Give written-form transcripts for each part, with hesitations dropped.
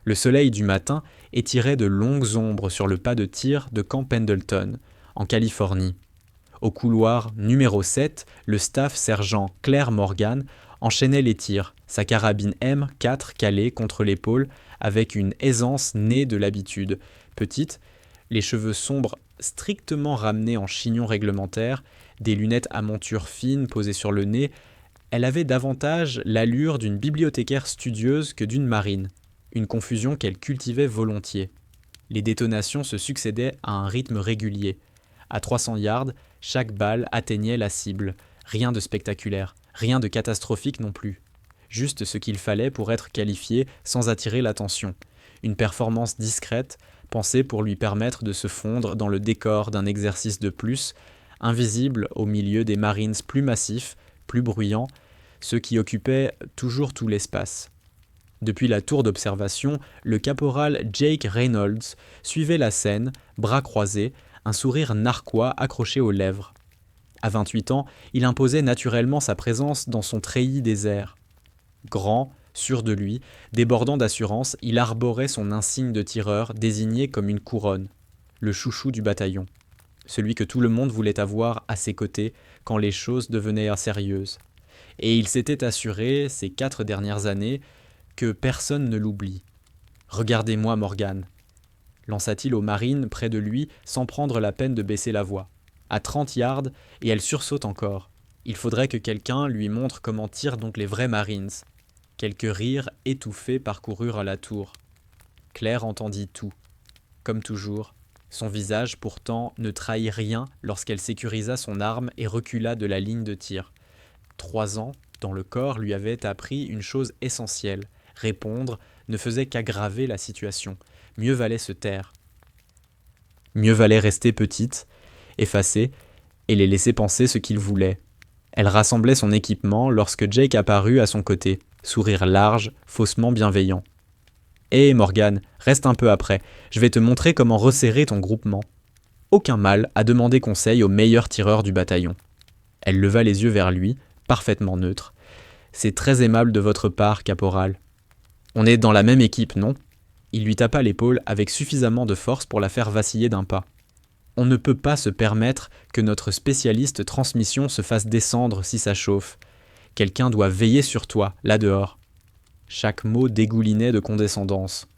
Le soleil du matin étirait de longues ombres sur le pas de tir de Camp Pendleton, en Californie. Au couloir numéro 7, le staff sergent Claire Morgan enchaînait les tirs, sa carabine M4 calée contre l'épaule avec une aisance née de l'habitude. Petite, les cheveux sombres strictement ramenés en chignon réglementaire, des lunettes à monture fine posées sur le nez, elle avait davantage l'allure d'une bibliothécaire studieuse que d'une marine, une confusion qu'elle cultivait volontiers. Les détonations se succédaient à un rythme régulier. À 300 yards, chaque balle atteignait la cible. Rien de spectaculaire, rien de catastrophique non plus. Juste ce qu'il fallait pour être qualifié sans attirer l'attention. Une performance discrète, pensée pour lui permettre de se fondre dans le décor d'un exercice de plus, invisible au milieu des Marines plus massifs, plus bruyants, ceux qui occupaient toujours tout l'espace. Depuis la tour d'observation, le caporal Jake Reynolds suivait la scène, bras croisés, un sourire narquois accroché aux lèvres. À 28 ans, il imposait naturellement sa présence dans son treillis désert. Grand, sûr de lui, débordant d'assurance, il arborait son insigne de tireur désigné comme une couronne, le chouchou du bataillon, celui que tout le monde voulait avoir à ses côtés quand les choses devenaient sérieuses. Et il s'était assuré, ces 4 dernières années, que personne ne l'oublie. « Regardez-moi, Morgan !» lança-t-il aux marines près de lui sans prendre la peine de baisser la voix. À 30 yards, et elle sursaute encore. Il faudrait que quelqu'un lui montre comment tirent donc les vrais Marines. Quelques rires étouffés parcoururent la tour. Claire entendit tout. Comme toujours, son visage pourtant ne trahit rien lorsqu'elle sécurisa son arme et recula de la ligne de tir. 3 ans, dans le corps, lui avaient appris une chose essentielle. Répondre ne faisait qu'aggraver la situation. Mieux valait se taire. Mieux valait rester petite, effacée, et les laisser penser ce qu'ils voulaient. Elle rassemblait son équipement lorsque Jake apparut à son côté, sourire large, faussement bienveillant. « Hé Morgan, reste un peu après, je vais te montrer comment resserrer ton groupement. » Aucun mal à demander conseil au meilleur tireur du bataillon. Elle leva les yeux vers lui, parfaitement neutre. « C'est très aimable de votre part, caporal. On est dans la même équipe, non ?» Il lui tapa l'épaule avec suffisamment de force pour la faire vaciller d'un pas. On ne peut pas se permettre que notre spécialiste transmission se fasse descendre si ça chauffe. Quelqu'un doit veiller sur toi, là dehors. Chaque mot dégoulinait de condescendance.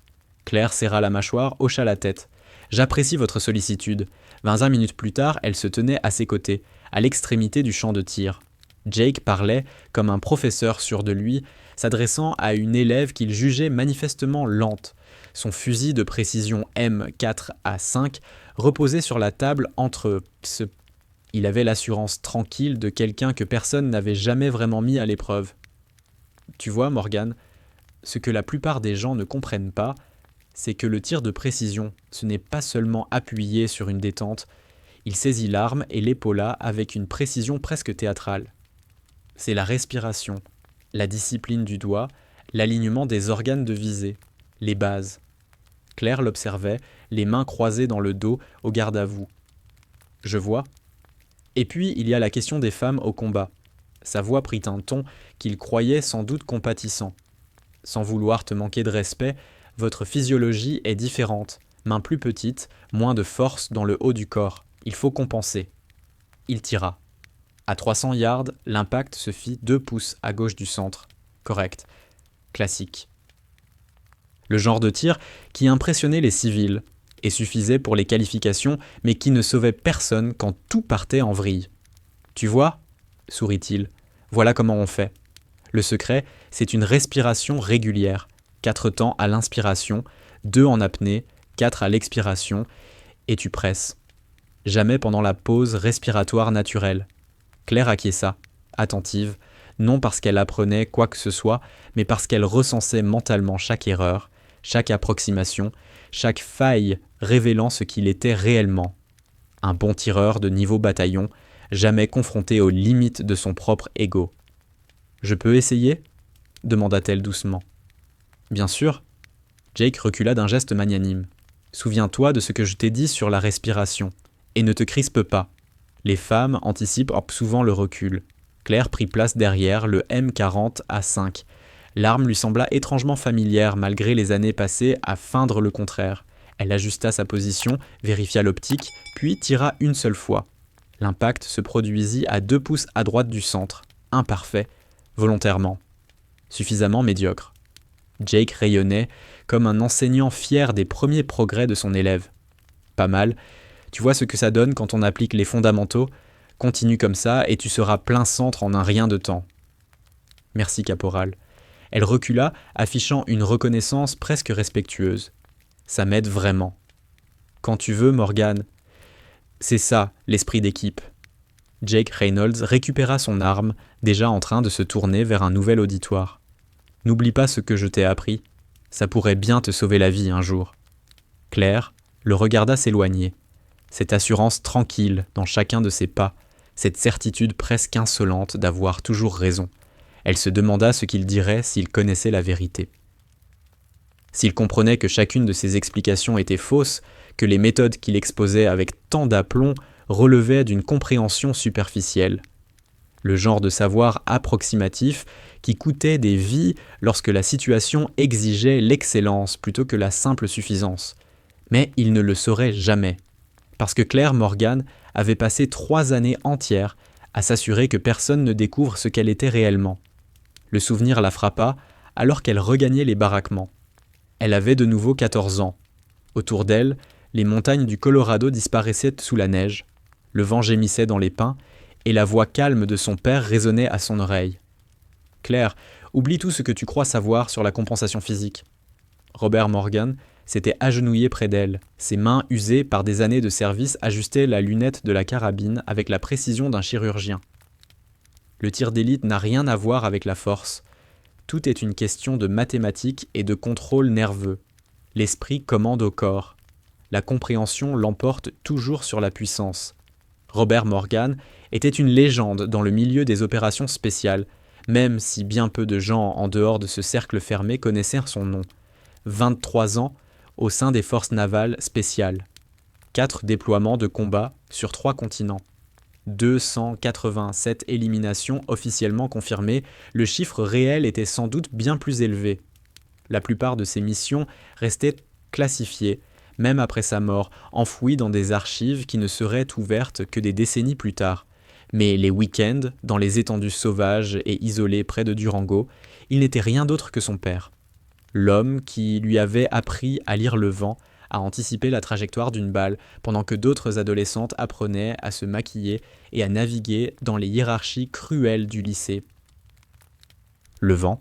Claire serra la mâchoire, hocha la tête. J'apprécie votre sollicitude. 25 minutes plus tard, elle se tenait à ses côtés, à l'extrémité du champ de tir. Jake parlait comme un professeur sûr de lui, s'adressant à une élève qu'il jugeait manifestement lente. Son fusil de précision M4A5 reposait sur la table entre ce... Il avait l'assurance tranquille de quelqu'un que personne n'avait jamais vraiment mis à l'épreuve. Tu vois, Morgan, ce que la plupart des gens ne comprennent pas, c'est que le tir de précision, ce n'est pas seulement appuyé sur une détente, il saisit l'arme et l'épaula avec une précision presque théâtrale. C'est la respiration, la discipline du doigt, l'alignement des organes de visée, les bases. Claire l'observait, les mains croisées dans le dos, au garde-à-vous. « Je vois. » Et puis, il y a la question des femmes au combat. Sa voix prit un ton qu'il croyait sans doute compatissant. Sans vouloir te manquer de respect, votre physiologie est différente, main plus petite, moins de force dans le haut du corps. Il faut compenser. Il tira. À 300 yards, l'impact se fit 2 pouces à gauche du centre. Correct. Classique. Le genre de tir qui impressionnait les civils et suffisait pour les qualifications, mais qui ne sauvait personne quand tout partait en vrille. « Tu vois ?» sourit-il. « Voilà comment on fait. Le secret, c'est une respiration régulière. 4 temps à l'inspiration, 2 en apnée, 4 à l'expiration, et tu presses. Jamais pendant la pause respiratoire naturelle. » Claire acquiesça, attentive, non parce qu'elle apprenait quoi que ce soit, mais parce qu'elle recensait mentalement chaque erreur, chaque approximation, chaque faille révélant ce qu'il était réellement. Un bon tireur de niveau bataillon, jamais confronté aux limites de son propre ego. « Je peux essayer ?» demanda-t-elle doucement. « Bien sûr. » Jake recula d'un geste magnanime. « Souviens-toi de ce que je t'ai dit sur la respiration, et ne te crispe pas. Les femmes anticipent souvent le recul. » Claire prit place derrière le M40A5. L'arme lui sembla étrangement familière malgré les années passées à feindre le contraire. Elle ajusta sa position, vérifia l'optique, puis tira une seule fois. L'impact se produisit à 2 pouces à droite du centre, imparfait, volontairement, suffisamment médiocre. Jake rayonnait comme un enseignant fier des premiers progrès de son élève. Pas mal, tu vois ce que ça donne quand on applique les fondamentaux, continue comme ça et tu seras plein centre en un rien de temps. Merci, caporal. Elle recula, affichant une reconnaissance presque respectueuse. Ça m'aide vraiment. Quand tu veux, Morgan. C'est ça, l'esprit d'équipe. Jake Reynolds récupéra son arme, déjà en train de se tourner vers un nouvel auditoire. N'oublie pas ce que je t'ai appris. Ça pourrait bien te sauver la vie un jour. Claire le regarda s'éloigner. Cette assurance tranquille dans chacun de ses pas, cette certitude presque insolente d'avoir toujours raison. Elle se demanda ce qu'il dirait s'il connaissait la vérité. S'il comprenait que chacune de ses explications était fausse, que les méthodes qu'il exposait avec tant d'aplomb relevaient d'une compréhension superficielle. Le genre de savoir approximatif qui coûtait des vies lorsque la situation exigeait l'excellence plutôt que la simple suffisance. Mais il ne le saurait jamais, parce que Claire Morgan avait passé 3 années entières à s'assurer que personne ne découvre ce qu'elle était réellement. Le souvenir la frappa alors qu'elle regagnait les baraquements. Elle avait de nouveau 14 ans. Autour d'elle, les montagnes du Colorado disparaissaient sous la neige, le vent gémissait dans les pins, et la voix calme de son père résonnait à son oreille. « Claire, oublie tout ce que tu crois savoir sur la compensation physique. » Robert Morgan s'était agenouillé près d'elle. Ses mains usées par des années de service ajustaient la lunette de la carabine avec la précision d'un chirurgien. Le tir d'élite n'a rien à voir avec la force. Tout est une question de mathématiques et de contrôle nerveux. L'esprit commande au corps. La compréhension l'emporte toujours sur la puissance. Robert Morgan était une légende dans le milieu des opérations spéciales, même si bien peu de gens en dehors de ce cercle fermé connaissaient son nom. 23 ans au sein des forces navales spéciales. 4 déploiements de combat sur 3 continents. 287 éliminations officiellement confirmées, le chiffre réel était sans doute bien plus élevé. La plupart de ces missions restaient classifiées, même après sa mort, enfouies dans des archives qui ne seraient ouvertes que des décennies plus tard. Mais les week-ends, dans les étendues sauvages et isolées près de Durango, il n'était rien d'autre que son père. L'homme qui lui avait appris à lire le vent, à anticiper la trajectoire d'une balle, pendant que d'autres adolescentes apprenaient à se maquiller et à naviguer dans les hiérarchies cruelles du lycée. « Le vent ?»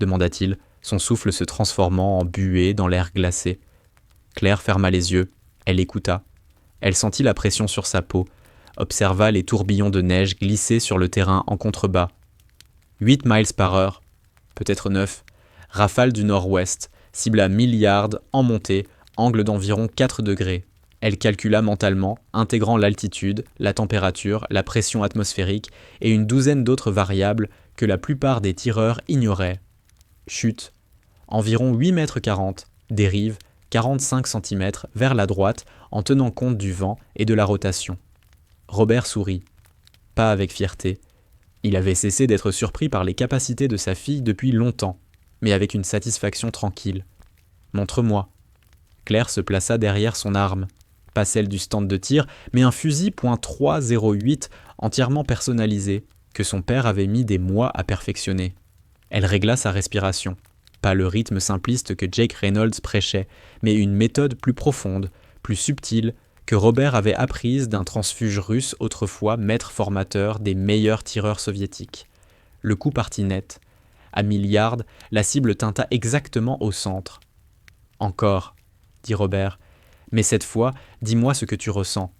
demanda-t-il, son souffle se transformant en buée dans l'air glacé. Claire ferma les yeux, elle écouta. Elle sentit la pression sur sa peau, observa les tourbillons de neige glisser sur le terrain en contrebas. 8 miles par heure, peut-être 9, rafale du nord-ouest, cible à 1000 yards, en montée, angle d'environ 4 degrés. Elle calcula mentalement, intégrant l'altitude, la température, la pression atmosphérique et une douzaine d'autres variables que la plupart des tireurs ignoraient. Chute. Environ 8,40 m, dérive, 45 cm vers la droite en tenant compte du vent et de la rotation. Robert sourit. Pas avec fierté. Il avait cessé d'être surpris par les capacités de sa fille depuis longtemps, mais avec une satisfaction tranquille. « Montre-moi. » Claire se plaça derrière son arme. Pas celle du stand de tir, mais un fusil .308 entièrement personnalisé, que son père avait mis des mois à perfectionner. Elle régla sa respiration. Pas le rythme simpliste que Jake Reynolds prêchait, mais une méthode plus profonde, plus subtile, que Robert avait apprise d'un transfuge russe autrefois maître formateur des meilleurs tireurs soviétiques. Le coup partit net. À 1000 yards, la cible tinta exactement au centre. « Encore », dit Robert, « mais cette fois, dis-moi ce que tu ressens. »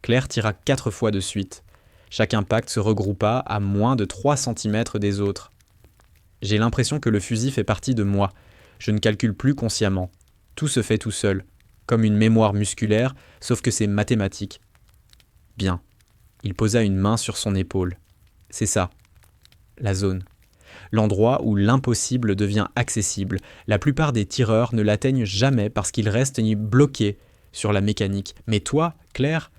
Claire tira 4 fois de suite. Chaque impact se regroupa à moins de 3 cm des autres. « J'ai l'impression que le fusil fait partie de moi. Je ne calcule plus consciemment. Tout se fait tout seul, comme une mémoire musculaire, sauf que c'est mathématique. » Bien. Il posa une main sur son épaule. « C'est ça. La zone. L'endroit où l'impossible devient accessible. La plupart des tireurs ne l'atteignent jamais parce qu'ils restent bloqués sur la mécanique. Mais toi, Claire,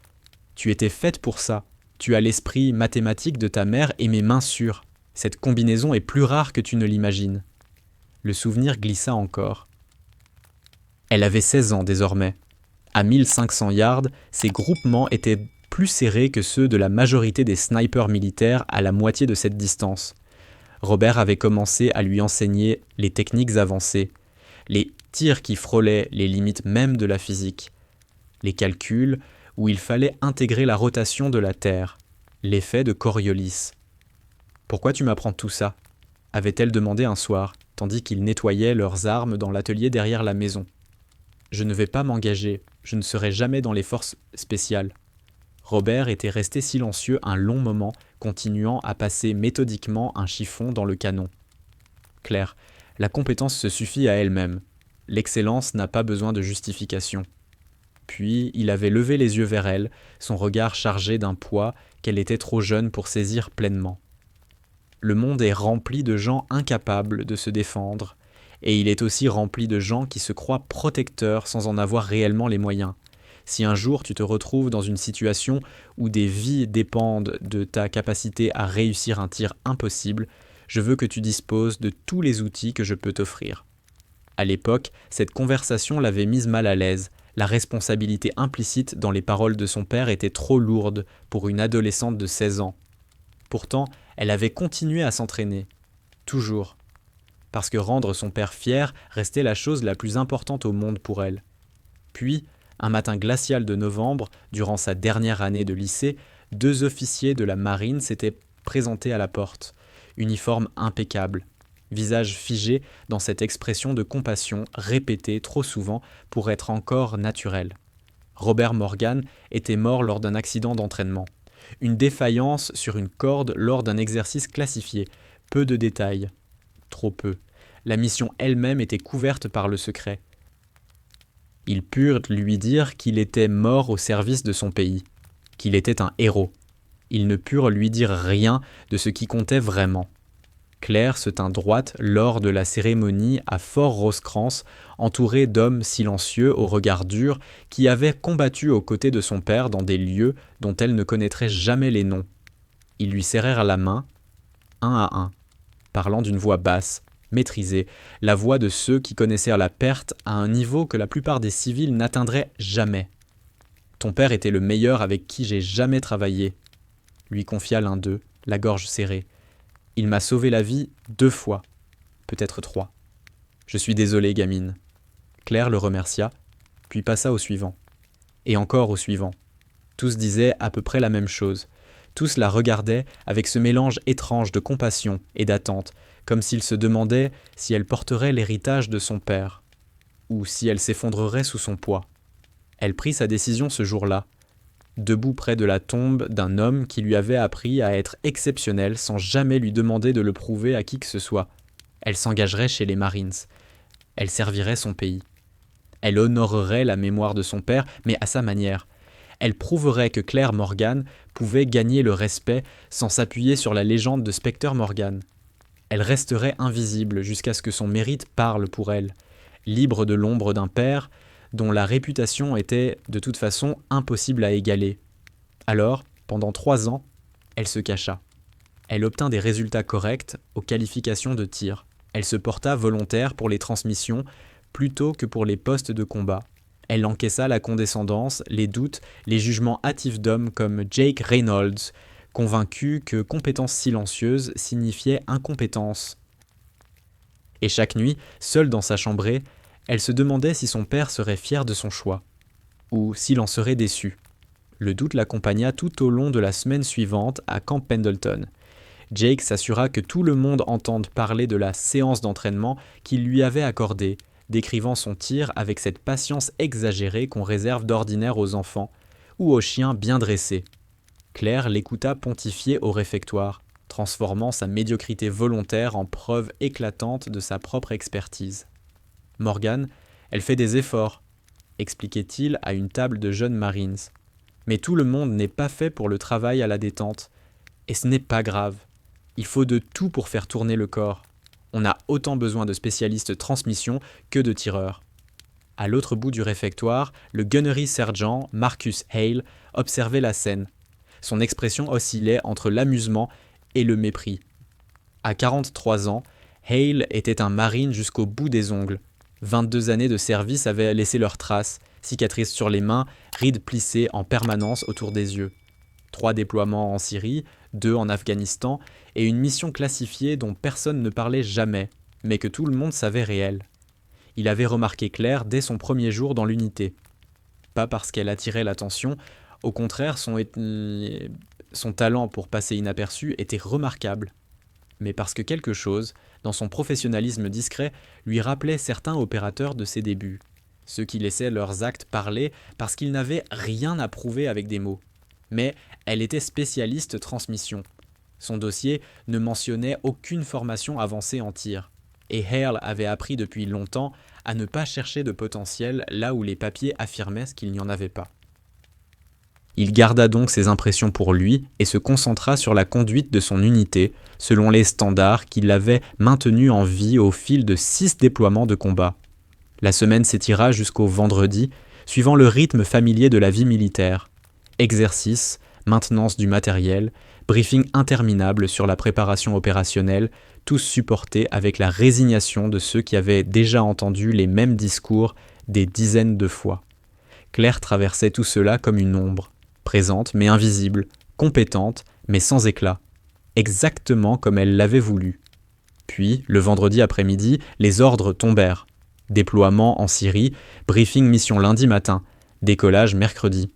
tu étais faite pour ça. Tu as l'esprit mathématique de ta mère et mes mains sûres. Cette combinaison est plus rare que tu ne l'imagines. Le souvenir glissa encore. Elle avait 16 ans désormais. À 1500 yards, ses groupements étaient plus serrés que ceux de la majorité des snipers militaires à la moitié de cette distance. Robert avait commencé à lui enseigner les techniques avancées, les tirs qui frôlaient les limites même de la physique, les calculs où il fallait intégrer la rotation de la Terre, l'effet de Coriolis. « Pourquoi tu m'apprends tout ça ?» avait-elle demandé un soir, tandis qu'ils nettoyaient leurs armes dans l'atelier derrière la maison. « Je ne vais pas m'engager, je ne serai jamais dans les forces spéciales. » Robert était resté silencieux un long moment, continuant à passer méthodiquement un chiffon dans le canon. « Claire, la compétence se suffit à elle-même. L'excellence n'a pas besoin de justification. » Puis il avait levé les yeux vers elle, son regard chargé d'un poids qu'elle était trop jeune pour saisir pleinement. Le monde est rempli de gens incapables de se défendre, et il est aussi rempli de gens qui se croient protecteurs sans en avoir réellement les moyens. Si un jour tu te retrouves dans une situation où des vies dépendent de ta capacité à réussir un tir impossible, je veux que tu disposes de tous les outils que je peux t'offrir. À l'époque, cette conversation l'avait mise mal à l'aise. La responsabilité implicite dans les paroles de son père était trop lourde pour une adolescente de 16 ans. Pourtant, elle avait continué à s'entraîner. Toujours. Parce que rendre son père fier restait la chose la plus importante au monde pour elle. Puis, un matin glacial de novembre, durant sa dernière année de lycée, 2 officiers de la marine s'étaient présentés à la porte, uniforme impeccable, visage figé dans cette expression de compassion répétée trop souvent pour être encore naturelle. Robert Morgan était mort lors d'un accident d'entraînement. Une défaillance sur une corde lors d'un exercice classifié. Peu de détails. Trop peu. La mission elle-même était couverte par le secret. Ils purent lui dire qu'il était mort au service de son pays, qu'il était un héros. Ils ne purent lui dire rien de ce qui comptait vraiment. Claire se tint droite lors de la cérémonie à Fort Rosecrans, entourée d'hommes silencieux au regard dur qui avaient combattu aux côtés de son père dans des lieux dont elle ne connaîtrait jamais les noms. Ils lui serrèrent la main, un à un, parlant d'une voix basse, maîtrisée, la voix de ceux qui connaissaient la perte à un niveau que la plupart des civils n'atteindraient jamais. « Ton père était le meilleur avec qui j'ai jamais travaillé », lui confia l'un d'eux, la gorge serrée. « Il m'a sauvé la vie 2 fois, peut-être 3. Je suis désolé, gamine. » Claire le remercia, puis passa au suivant. Et encore au suivant. Tous disaient à peu près la même chose. Tous la regardaient avec ce mélange étrange de compassion et d'attente, comme s'ils se demandaient si elle porterait l'héritage de son père, ou si elle s'effondrerait sous son poids. Elle prit sa décision ce jour-là, debout près de la tombe d'un homme qui lui avait appris à être exceptionnel sans jamais lui demander de le prouver à qui que ce soit. Elle s'engagerait chez les Marines. Elle servirait son pays. Elle honorerait la mémoire de son père, mais à sa manière. Elle prouverait que Claire Morgan pouvait gagner le respect sans s'appuyer sur la légende de Spectre Morgan. Elle resterait invisible jusqu'à ce que son mérite parle pour elle, libre de l'ombre d'un père dont la réputation était de toute façon impossible à égaler. Alors, pendant 3 ans, elle se cacha. Elle obtint des résultats corrects aux qualifications de tir. Elle se porta volontaire pour les transmissions plutôt que pour les postes de combat. Elle encaissa la condescendance, les doutes, les jugements hâtifs d'hommes comme Jake Reynolds, convaincu que compétence silencieuse signifiait incompétence. Et chaque nuit, seule dans sa chambrée, elle se demandait si son père serait fier de son choix, ou s'il en serait déçu. Le doute l'accompagna tout au long de la semaine suivante à Camp Pendleton. Jake s'assura que tout le monde entende parler de la séance d'entraînement qu'il lui avait accordée, décrivant son tir avec cette patience exagérée qu'on réserve d'ordinaire aux enfants ou aux chiens bien dressés. Claire l'écouta pontifier au réfectoire, transformant sa médiocrité volontaire en preuve éclatante de sa propre expertise. « Morgan, elle fait des efforts », expliquait-il à une table de jeunes Marines. « Mais tout le monde n'est pas fait pour le travail à la détente. Et ce n'est pas grave. Il faut de tout pour faire tourner le corps. On a autant besoin de spécialistes transmission que de tireurs. » À l'autre bout du réfectoire, le gunnery sergent Marcus Hale observait la scène. Son expression oscillait entre l'amusement et le mépris. À 43 ans, Hale était un marine jusqu'au bout des ongles. 22 années de service avaient laissé leurs traces, cicatrices sur les mains, rides plissées en permanence autour des yeux. 3 déploiements en Syrie, 2 en Afghanistan, et une mission classifiée dont personne ne parlait jamais, mais que tout le monde savait réelle. Il avait remarqué Claire dès son premier jour dans l'unité. Pas parce qu'elle attirait l'attention, au contraire, son talent pour passer inaperçu était remarquable. Mais parce que quelque chose, dans son professionnalisme discret, lui rappelait certains opérateurs de ses débuts. Ceux qui laissaient leurs actes parler parce qu'ils n'avaient rien à prouver avec des mots. Mais elle était spécialiste transmission. Son dossier ne mentionnait aucune formation avancée en tir. Et Hale avait appris depuis longtemps à ne pas chercher de potentiel là où les papiers affirmaient ce qu'il n'y en avait pas. Il garda donc ses impressions pour lui et se concentra sur la conduite de son unité, selon les standards qui l'avaient maintenu en vie au fil de 6 déploiements de combat. La semaine s'étira jusqu'au vendredi, suivant le rythme familier de la vie militaire. Exercice, maintenance du matériel, briefing interminable sur la préparation opérationnelle, tous supportés avec la résignation de ceux qui avaient déjà entendu les mêmes discours des dizaines de fois. Claire traversait tout cela comme une ombre, présente mais invisible, compétente mais sans éclat, exactement comme elle l'avait voulu. Puis, le vendredi après-midi, les ordres tombèrent. Déploiement en Syrie, briefing mission lundi matin, décollage mercredi.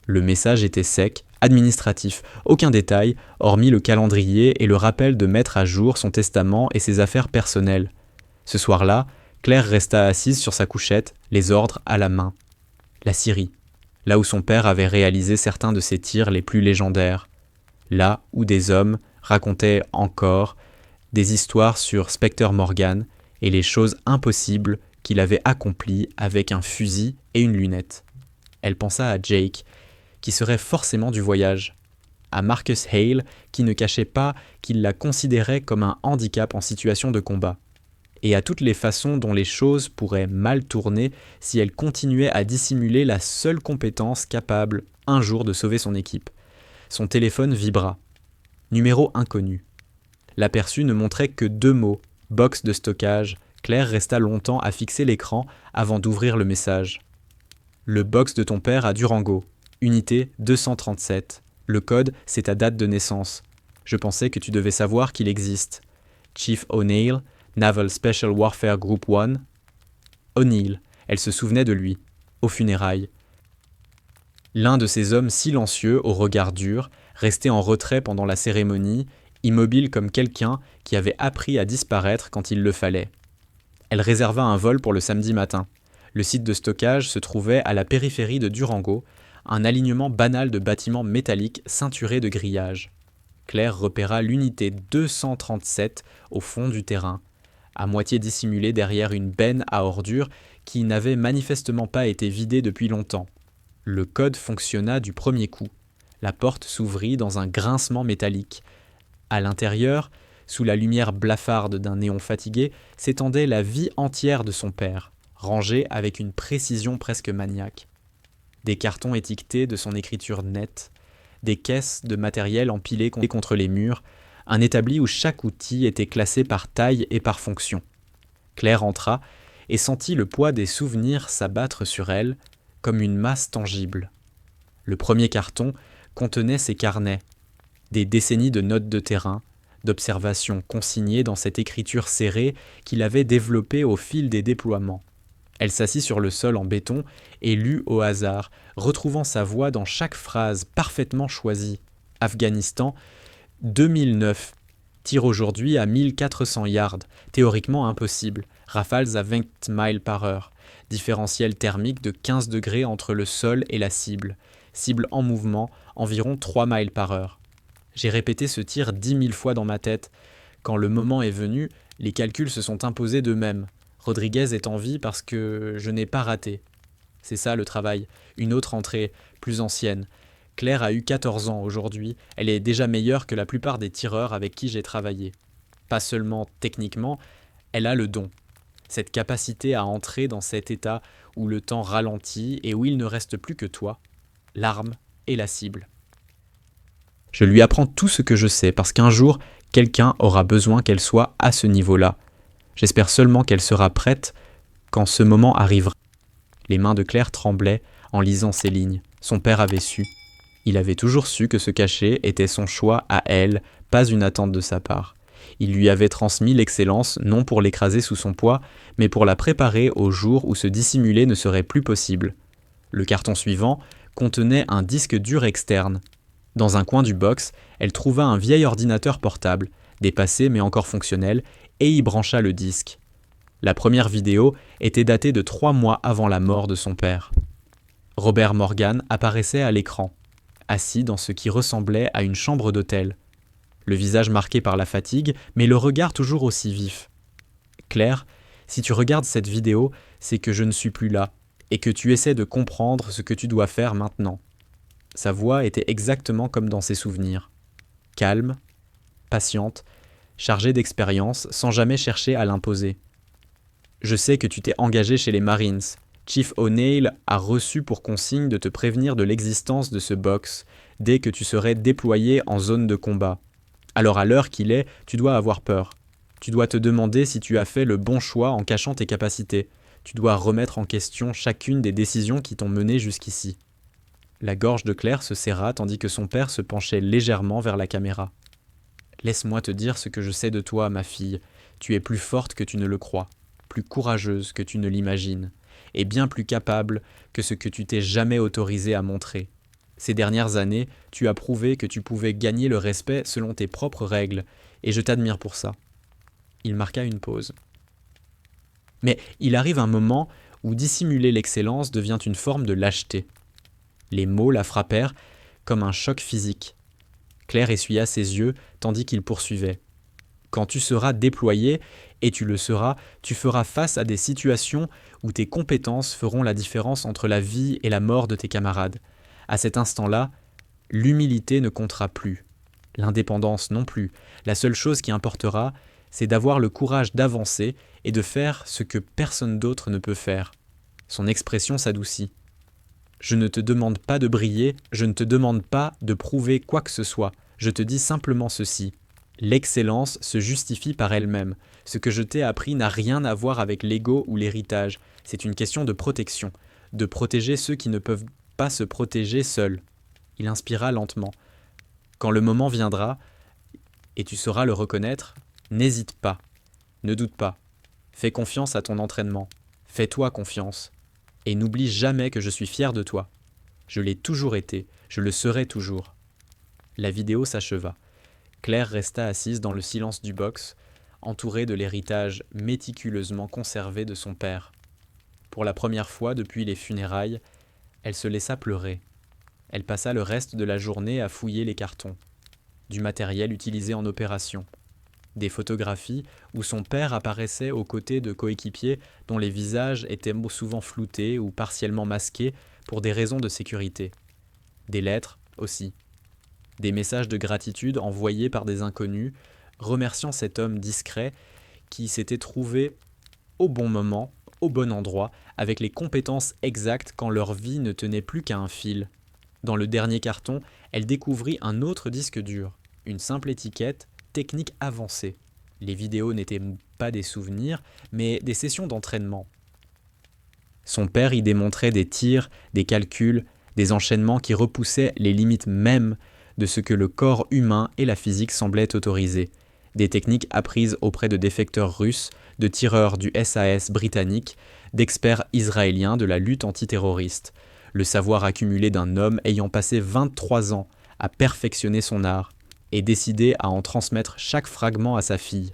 Le message était sec, administratif, aucun détail, hormis le calendrier et le rappel de mettre à jour son testament et ses affaires personnelles. Ce soir-là, Claire resta assise sur sa couchette, les ordres à la main. La Syrie, là où son père avait réalisé certains de ses tirs les plus légendaires. Là où des hommes racontaient encore des histoires sur Spectre Morgan et les choses impossibles qu'il avait accomplies avec un fusil et une lunette. Elle pensa à Jake, qui serait forcément du voyage, à Marcus Hale, qui ne cachait pas qu'il la considérait comme un handicap en situation de combat, et à toutes les façons dont les choses pourraient mal tourner si elle continuait à dissimuler la seule compétence capable un jour de sauver son équipe. Son téléphone vibra. Numéro inconnu. L'aperçu ne montrait que 2 mots, box de stockage. Claire resta longtemps à fixer l'écran avant d'ouvrir le message. Le box de ton père à Durango. Unité 237. Le code, c'est ta date de naissance. Je pensais que tu devais savoir qu'il existe. Chief O'Neill, Naval Special Warfare Group 1. O'Neill, elle se souvenait de lui, aux funérailles. L'un de ces hommes silencieux, au regard dur, resté en retrait pendant la cérémonie, immobile comme quelqu'un qui avait appris à disparaître quand il le fallait. Elle réserva un vol pour le samedi matin. Le site de stockage se trouvait à la périphérie de Durango, un alignement banal de bâtiments métalliques ceinturés de grillages. Claire repéra l'unité 237 au fond du terrain, à moitié dissimulée derrière une benne à ordures qui n'avait manifestement pas été vidée depuis longtemps. Le code fonctionna du premier coup. La porte s'ouvrit dans un grincement métallique. À l'intérieur, sous la lumière blafarde d'un néon fatigué, s'étendait la vie entière de son père, rangée avec une précision presque maniaque. Des cartons étiquetés de son écriture nette, des caisses de matériel empilées contre les murs, un établi où chaque outil était classé par taille et par fonction. Claire entra et sentit le poids des souvenirs s'abattre sur elle comme une masse tangible. Le premier carton contenait ses carnets, des décennies de notes de terrain, d'observations consignées dans cette écriture serrée qu'il avait développée au fil des déploiements. Elle s'assit sur le sol en béton et lut au hasard, retrouvant sa voix dans chaque phrase parfaitement choisie. Afghanistan, 2009. Tir aujourd'hui à 1400 yards, théoriquement impossible. Rafales à 20 miles par heure. Différentiel thermique de 15 degrés entre le sol et la cible. Cible en mouvement, environ 3 miles par heure. J'ai répété ce tir 10 000 fois dans ma tête. Quand le moment est venu, les calculs se sont imposés d'eux-mêmes. Rodriguez est en vie parce que je n'ai pas raté. C'est ça le travail. Une autre entrée, plus ancienne. Claire a eu 14 ans aujourd'hui. Elle est déjà meilleure que la plupart des tireurs avec qui j'ai travaillé. Pas seulement techniquement, elle a le don. Cette capacité à entrer dans cet état où le temps ralentit et où il ne reste plus que toi, l'arme et la cible. Je lui apprends tout ce que je sais parce qu'un jour, quelqu'un aura besoin qu'elle soit à ce niveau-là. J'espère seulement qu'elle sera prête quand ce moment arrivera. » Les mains de Claire tremblaient en lisant ces lignes. Son père avait su. Il avait toujours su que se cacher était son choix à elle, pas une attente de sa part. Il lui avait transmis l'excellence non pour l'écraser sous son poids, mais pour la préparer au jour où se dissimuler ne serait plus possible. Le carton suivant contenait un disque dur externe. Dans un coin du box, elle trouva un vieil ordinateur portable, dépassé mais encore fonctionnel, et y brancha le disque. La première vidéo était datée de 3 mois avant la mort de son père. Robert Morgan apparaissait à l'écran, assis dans ce qui ressemblait à une chambre d'hôtel. Le visage marqué par la fatigue, mais le regard toujours aussi vif. « Claire, si tu regardes cette vidéo, c'est que je ne suis plus là, et que tu essaies de comprendre ce que tu dois faire maintenant. » Sa voix était exactement comme dans ses souvenirs. Calme, patiente, chargée d'expérience, sans jamais chercher à l'imposer. « Je sais que tu t'es engagé chez les Marines. Chief O'Neill a reçu pour consigne de te prévenir de l'existence de ce box dès que tu serais déployé en zone de combat. Alors à l'heure qu'il est, tu dois avoir peur. Tu dois te demander si tu as fait le bon choix en cachant tes capacités. Tu dois remettre en question chacune des décisions qui t'ont mené jusqu'ici. » La gorge de Claire se serra tandis que son père se penchait légèrement vers la caméra. « Laisse-moi te dire ce que je sais de toi, ma fille. Tu es plus forte que tu ne le crois, plus courageuse que tu ne l'imagines, et bien plus capable que ce que tu t'es jamais autorisé à montrer. Ces dernières années, tu as prouvé que tu pouvais gagner le respect selon tes propres règles, et je t'admire pour ça. » Il marqua une pause. Mais il arrive un moment où dissimuler l'excellence devient une forme de lâcheté. Les mots la frappèrent comme un choc physique. Claire essuya ses yeux tandis qu'il poursuivait. « Quand tu seras déployé, et tu le seras, tu feras face à des situations où tes compétences feront la différence entre la vie et la mort de tes camarades. À cet instant-là, l'humilité ne comptera plus, l'indépendance non plus. La seule chose qui importera, c'est d'avoir le courage d'avancer et de faire ce que personne d'autre ne peut faire. » Son expression s'adoucit. « Je ne te demande pas de briller, je ne te demande pas de prouver quoi que ce soit. Je te dis simplement ceci. L'excellence se justifie par elle-même. Ce que je t'ai appris n'a rien à voir avec l'ego ou l'héritage. C'est une question de protection, de protéger ceux qui ne peuvent pas se protéger seuls. » Il inspira lentement. « Quand le moment viendra, et tu sauras le reconnaître, n'hésite pas, ne doute pas. Fais confiance à ton entraînement. Fais-toi confiance. Et n'oublie jamais que je suis fier de toi. Je l'ai toujours été, je le serai toujours. » La vidéo s'acheva. Claire resta assise dans le silence du box, entourée de l'héritage méticuleusement conservé de son père. Pour la première fois depuis les funérailles, elle se laissa pleurer. Elle passa le reste de la journée à fouiller les cartons, du matériel utilisé en opération, des photographies où son père apparaissait aux côtés de coéquipiers dont les visages étaient souvent floutés ou partiellement masqués pour des raisons de sécurité. Des lettres aussi. Des messages de gratitude envoyés par des inconnus, remerciant cet homme discret qui s'était trouvé au bon moment, au bon endroit, avec les compétences exactes quand leur vie ne tenait plus qu'à un fil. Dans le dernier carton, elle découvrit un autre disque dur, une simple étiquette, technique avancée. Les vidéos n'étaient pas des souvenirs, mais des sessions d'entraînement. Son père y démontrait des tirs, des calculs, des enchaînements qui repoussaient les limites mêmes de ce que le corps humain et la physique semblaient autoriser. Des techniques apprises auprès de défecteurs russes, de tireurs du SAS britannique, d'experts israéliens de la lutte antiterroriste. Le savoir accumulé d'un homme ayant passé 23 ans à perfectionner son art et décidé à en transmettre chaque fragment à sa fille.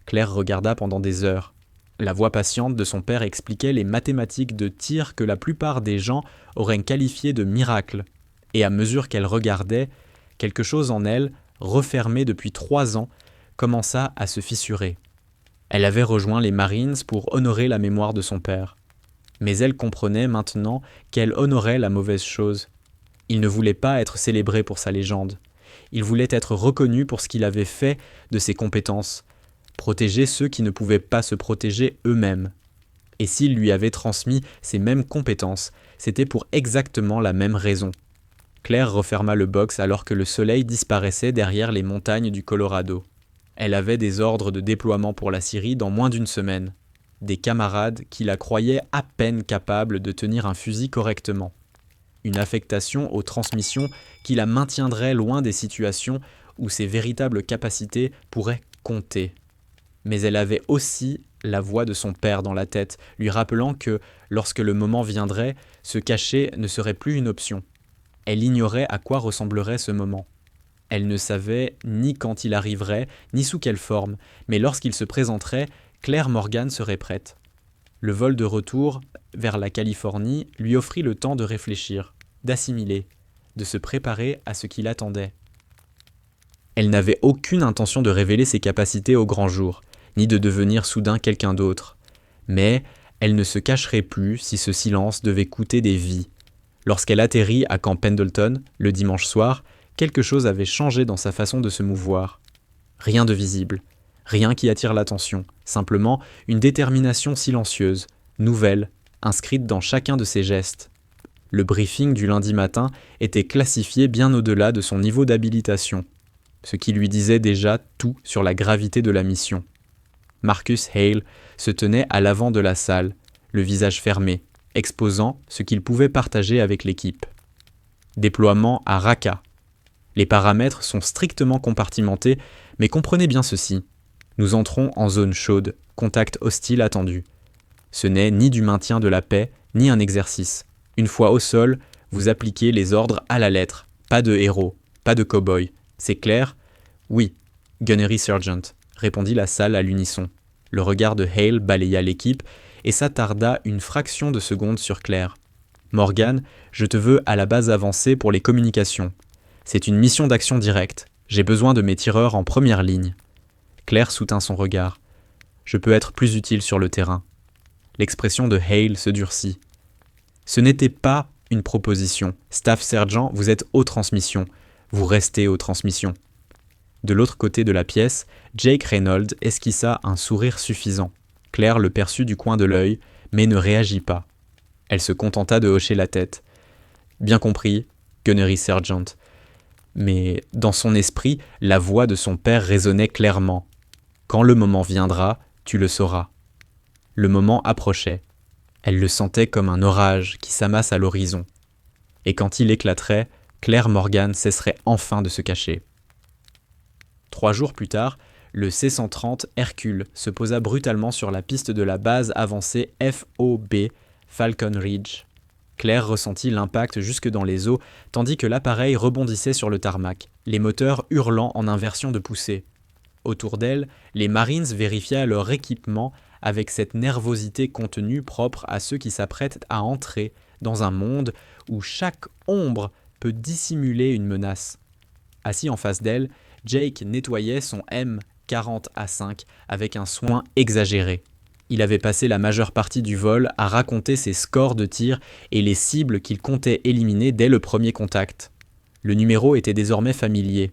Claire regarda pendant des heures. La voix patiente de son père expliquait les mathématiques de tir que la plupart des gens auraient qualifiées de miracles. Et à mesure qu'elle regardait, quelque chose en elle, refermé depuis 3 ans, commença à se fissurer. Elle avait rejoint les Marines pour honorer la mémoire de son père. Mais elle comprenait maintenant qu'elle honorait la mauvaise chose. Il ne voulait pas être célébré pour sa légende. Il voulait être reconnu pour ce qu'il avait fait de ses compétences, protéger ceux qui ne pouvaient pas se protéger eux-mêmes. Et s'il lui avait transmis ces mêmes compétences, c'était pour exactement la même raison. Claire referma le box alors que le soleil disparaissait derrière les montagnes du Colorado. Elle avait des ordres de déploiement pour la Syrie dans moins d'une semaine. Des camarades qui la croyaient à peine capable de tenir un fusil correctement. Une affectation aux transmissions qui la maintiendrait loin des situations où ses véritables capacités pourraient compter. Mais elle avait aussi la voix de son père dans la tête, lui rappelant que, lorsque le moment viendrait, se cacher ne serait plus une option. Elle ignorait à quoi ressemblerait ce moment. Elle ne savait ni quand il arriverait, ni sous quelle forme, mais lorsqu'il se présenterait, Claire Morgan serait prête. Le vol de retour vers la Californie lui offrit le temps de réfléchir, d'assimiler, de se préparer à ce qui l'attendait. Elle n'avait aucune intention de révéler ses capacités au grand jour, ni de devenir soudain quelqu'un d'autre. Mais elle ne se cacherait plus si ce silence devait coûter des vies. Lorsqu'elle atterrit à Camp Pendleton, le dimanche soir, quelque chose avait changé dans sa façon de se mouvoir. Rien de visible, rien qui attire l'attention, simplement une détermination silencieuse, nouvelle, inscrite dans chacun de ses gestes. Le briefing du lundi matin était classifié bien au-delà de son niveau d'habilitation, ce qui lui disait déjà tout sur la gravité de la mission. Marcus Hale se tenait à l'avant de la salle, le visage fermé, exposant ce qu'il pouvait partager avec l'équipe. Déploiement à Raqqa. Les paramètres sont strictement compartimentés, mais comprenez bien ceci. Nous entrons en zone chaude, contact hostile attendu. Ce n'est ni du maintien de la paix, ni un exercice. Une fois au sol, vous appliquez les ordres à la lettre. Pas de héros, pas de cow-boy. C'est clair ? Oui, Gunnery Sergeant, répondit la salle à l'unisson. Le regard de Hale balaya l'équipe et s'attarda une fraction de seconde sur Claire. Morgan, je te veux à la base avancée pour les communications. C'est une mission d'action directe. J'ai besoin de mes tireurs en première ligne. Claire soutint son regard. Je peux être plus utile sur le terrain. L'expression de Hale se durcit. Ce n'était pas une proposition. Staff Sergent, vous êtes aux transmissions. Vous restez aux transmissions. De l'autre côté de la pièce, Jake Reynolds esquissa un sourire suffisant. Claire le perçut du coin de l'œil, mais ne réagit pas. Elle se contenta de hocher la tête. Bien compris, Gunnery Sergeant. Mais dans son esprit, la voix de son père résonnait clairement. Quand le moment viendra, tu le sauras. Le moment approchait. Elle le sentait comme un orage qui s'amasse à l'horizon. Et quand il éclaterait, Claire Morgan cesserait enfin de se cacher. 3 jours plus tard, le C-130 Hercule se posa brutalement sur la piste de la base avancée FOB, Falcon Ridge. Claire ressentit l'impact jusque dans les os, tandis que l'appareil rebondissait sur le tarmac, les moteurs hurlant en inversion de poussée. Autour d'elle, les Marines vérifiaient leur équipement avec cette nervosité contenue propre à ceux qui s'apprêtent à entrer dans un monde où chaque ombre peut dissimuler une menace. Assis en face d'elle, Jake nettoyait son M40A5 avec un soin exagéré. Il avait passé la majeure partie du vol à raconter ses scores de tir et les cibles qu'il comptait éliminer dès le premier contact. Le numéro était désormais familier.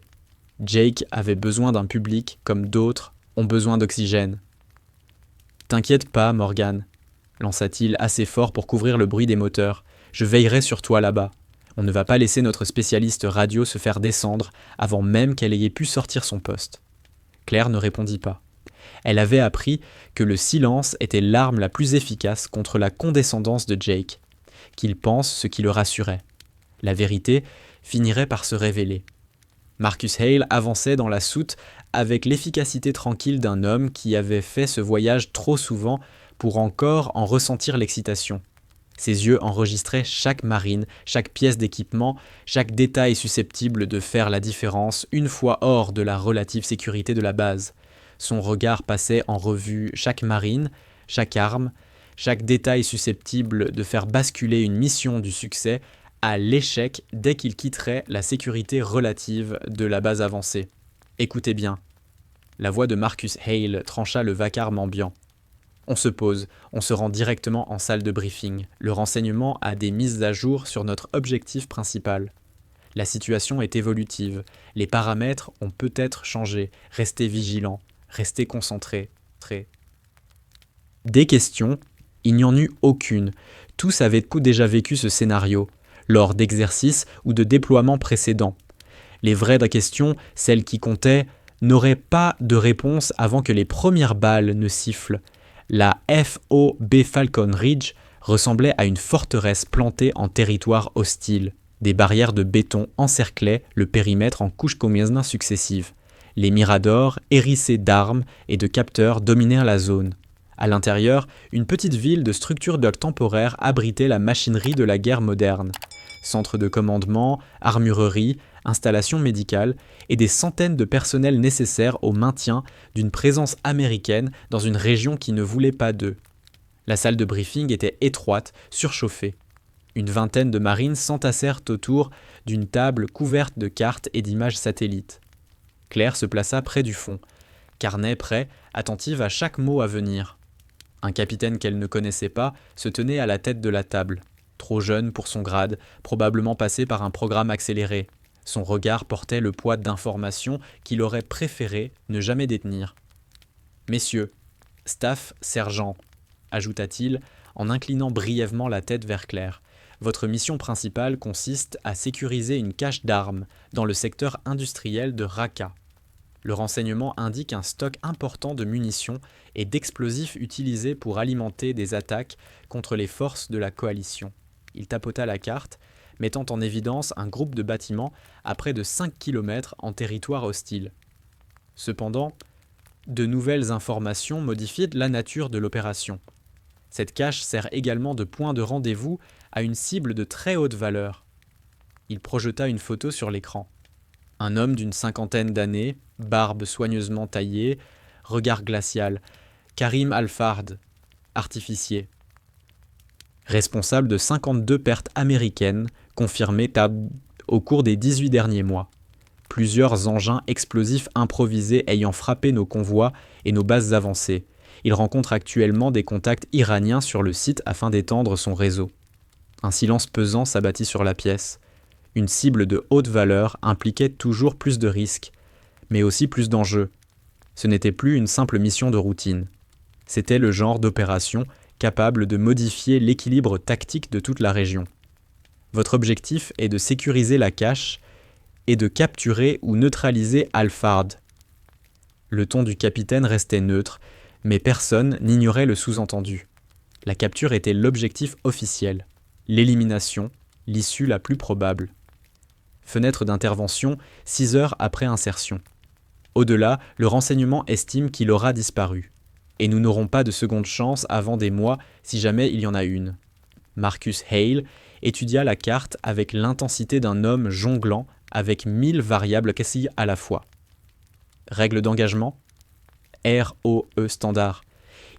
Jake avait besoin d'un public comme d'autres ont besoin d'oxygène. « T'inquiète pas, Morgan, » lança-t-il assez fort pour couvrir le bruit des moteurs. « Je veillerai sur toi là-bas. On ne va pas laisser notre spécialiste radio se faire descendre avant même qu'elle ait pu sortir son poste. » Claire ne répondit pas. Elle avait appris que le silence était l'arme la plus efficace contre la condescendance de Jake, qu'il pense ce qui le rassurait. La vérité finirait par se révéler. Marcus Hale avançait dans la soute avec l'efficacité tranquille d'un homme qui avait fait ce voyage trop souvent pour encore en ressentir l'excitation. Ses yeux enregistraient chaque marine, chaque pièce d'équipement, chaque détail susceptible de faire la différence une fois hors de la relative sécurité de la base. Son regard passait en revue chaque marine, chaque arme, chaque détail susceptible de faire basculer une mission du succès à l'échec dès qu'il quitterait la sécurité relative de la base avancée. Écoutez bien. La voix de Marcus Hale trancha le vacarme ambiant. On se pose, on se rend directement en salle de briefing. Le renseignement a des mises à jour sur notre objectif principal. La situation est évolutive. Les paramètres ont peut-être changé. Restez vigilants, restez concentrés. Des questions, il n'y en eut aucune. Tous avaient déjà vécu ce scénario. lors d'exercices ou de déploiements précédents. Les vraies questions, celles qui comptaient, n'auraient pas de réponse avant que les premières balles ne sifflent. La FOB Falcon Ridge ressemblait à une forteresse plantée en territoire hostile. Des barrières de béton encerclaient le périmètre en couches combinaisons successives. Les miradors, hérissés d'armes et de capteurs, dominèrent la zone. À l'intérieur, une petite ville de structures temporaires abritait la machinerie de la guerre moderne. Centres de commandement, armurerie, installations médicales et des centaines de personnels nécessaires au maintien d'une présence américaine dans une région qui ne voulait pas d'eux. La salle de briefing était étroite, surchauffée. Une vingtaine de marines s'entassèrent autour d'une table couverte de cartes et d'images satellites. Claire se plaça près du fond, carnet prêt, attentive à chaque mot à venir. Un capitaine qu'elle ne connaissait pas se tenait à la tête de la table. Trop jeune pour son grade, probablement passé par un programme accéléré. Son regard portait le poids d'informations qu'il aurait préféré ne jamais détenir. « Messieurs, staff sergent », ajouta-t-il en inclinant brièvement la tête vers Claire. « Votre mission principale consiste à sécuriser une cache d'armes dans le secteur industriel de Raqqa. Le renseignement indique un stock important de munitions et d'explosifs utilisés pour alimenter des attaques contre les forces de la coalition. » Il tapota la carte, mettant en évidence un groupe de bâtiments à près de 5 km en territoire hostile. Cependant, de nouvelles informations modifient la nature de l'opération. Cette cache sert également de point de rendez-vous à une cible de très haute valeur. Il projeta une photo sur l'écran. Un homme d'une cinquantaine d'années, barbe soigneusement taillée, regard glacial, Karim Al-Fard, artificier. Responsable de 52 pertes américaines confirmées au cours des 18 derniers mois. Plusieurs engins explosifs improvisés ayant frappé nos convois et nos bases avancées. Il rencontre actuellement des contacts iraniens sur le site afin d'étendre son réseau. Un silence pesant s'abattit sur la pièce. Une cible de haute valeur impliquait toujours plus de risques, mais aussi plus d'enjeux. Ce n'était plus une simple mission de routine. C'était le genre d'opération capable de modifier l'équilibre tactique de toute la région. Votre objectif est de sécuriser la cache et de capturer ou neutraliser Al-Fard. Le ton du capitaine restait neutre, mais personne n'ignorait le sous-entendu. La capture était l'objectif officiel. L'élimination, l'issue la plus probable. Fenêtre d'intervention, 6 heures après insertion. Au-delà, le renseignement estime qu'il aura disparu. Et nous n'aurons pas de seconde chance avant des mois si jamais il y en a une. Marcus Hale étudia la carte avec l'intensité d'un homme jonglant avec 1000 variables quasi à la fois. Règle d'engagement ? ROE standard.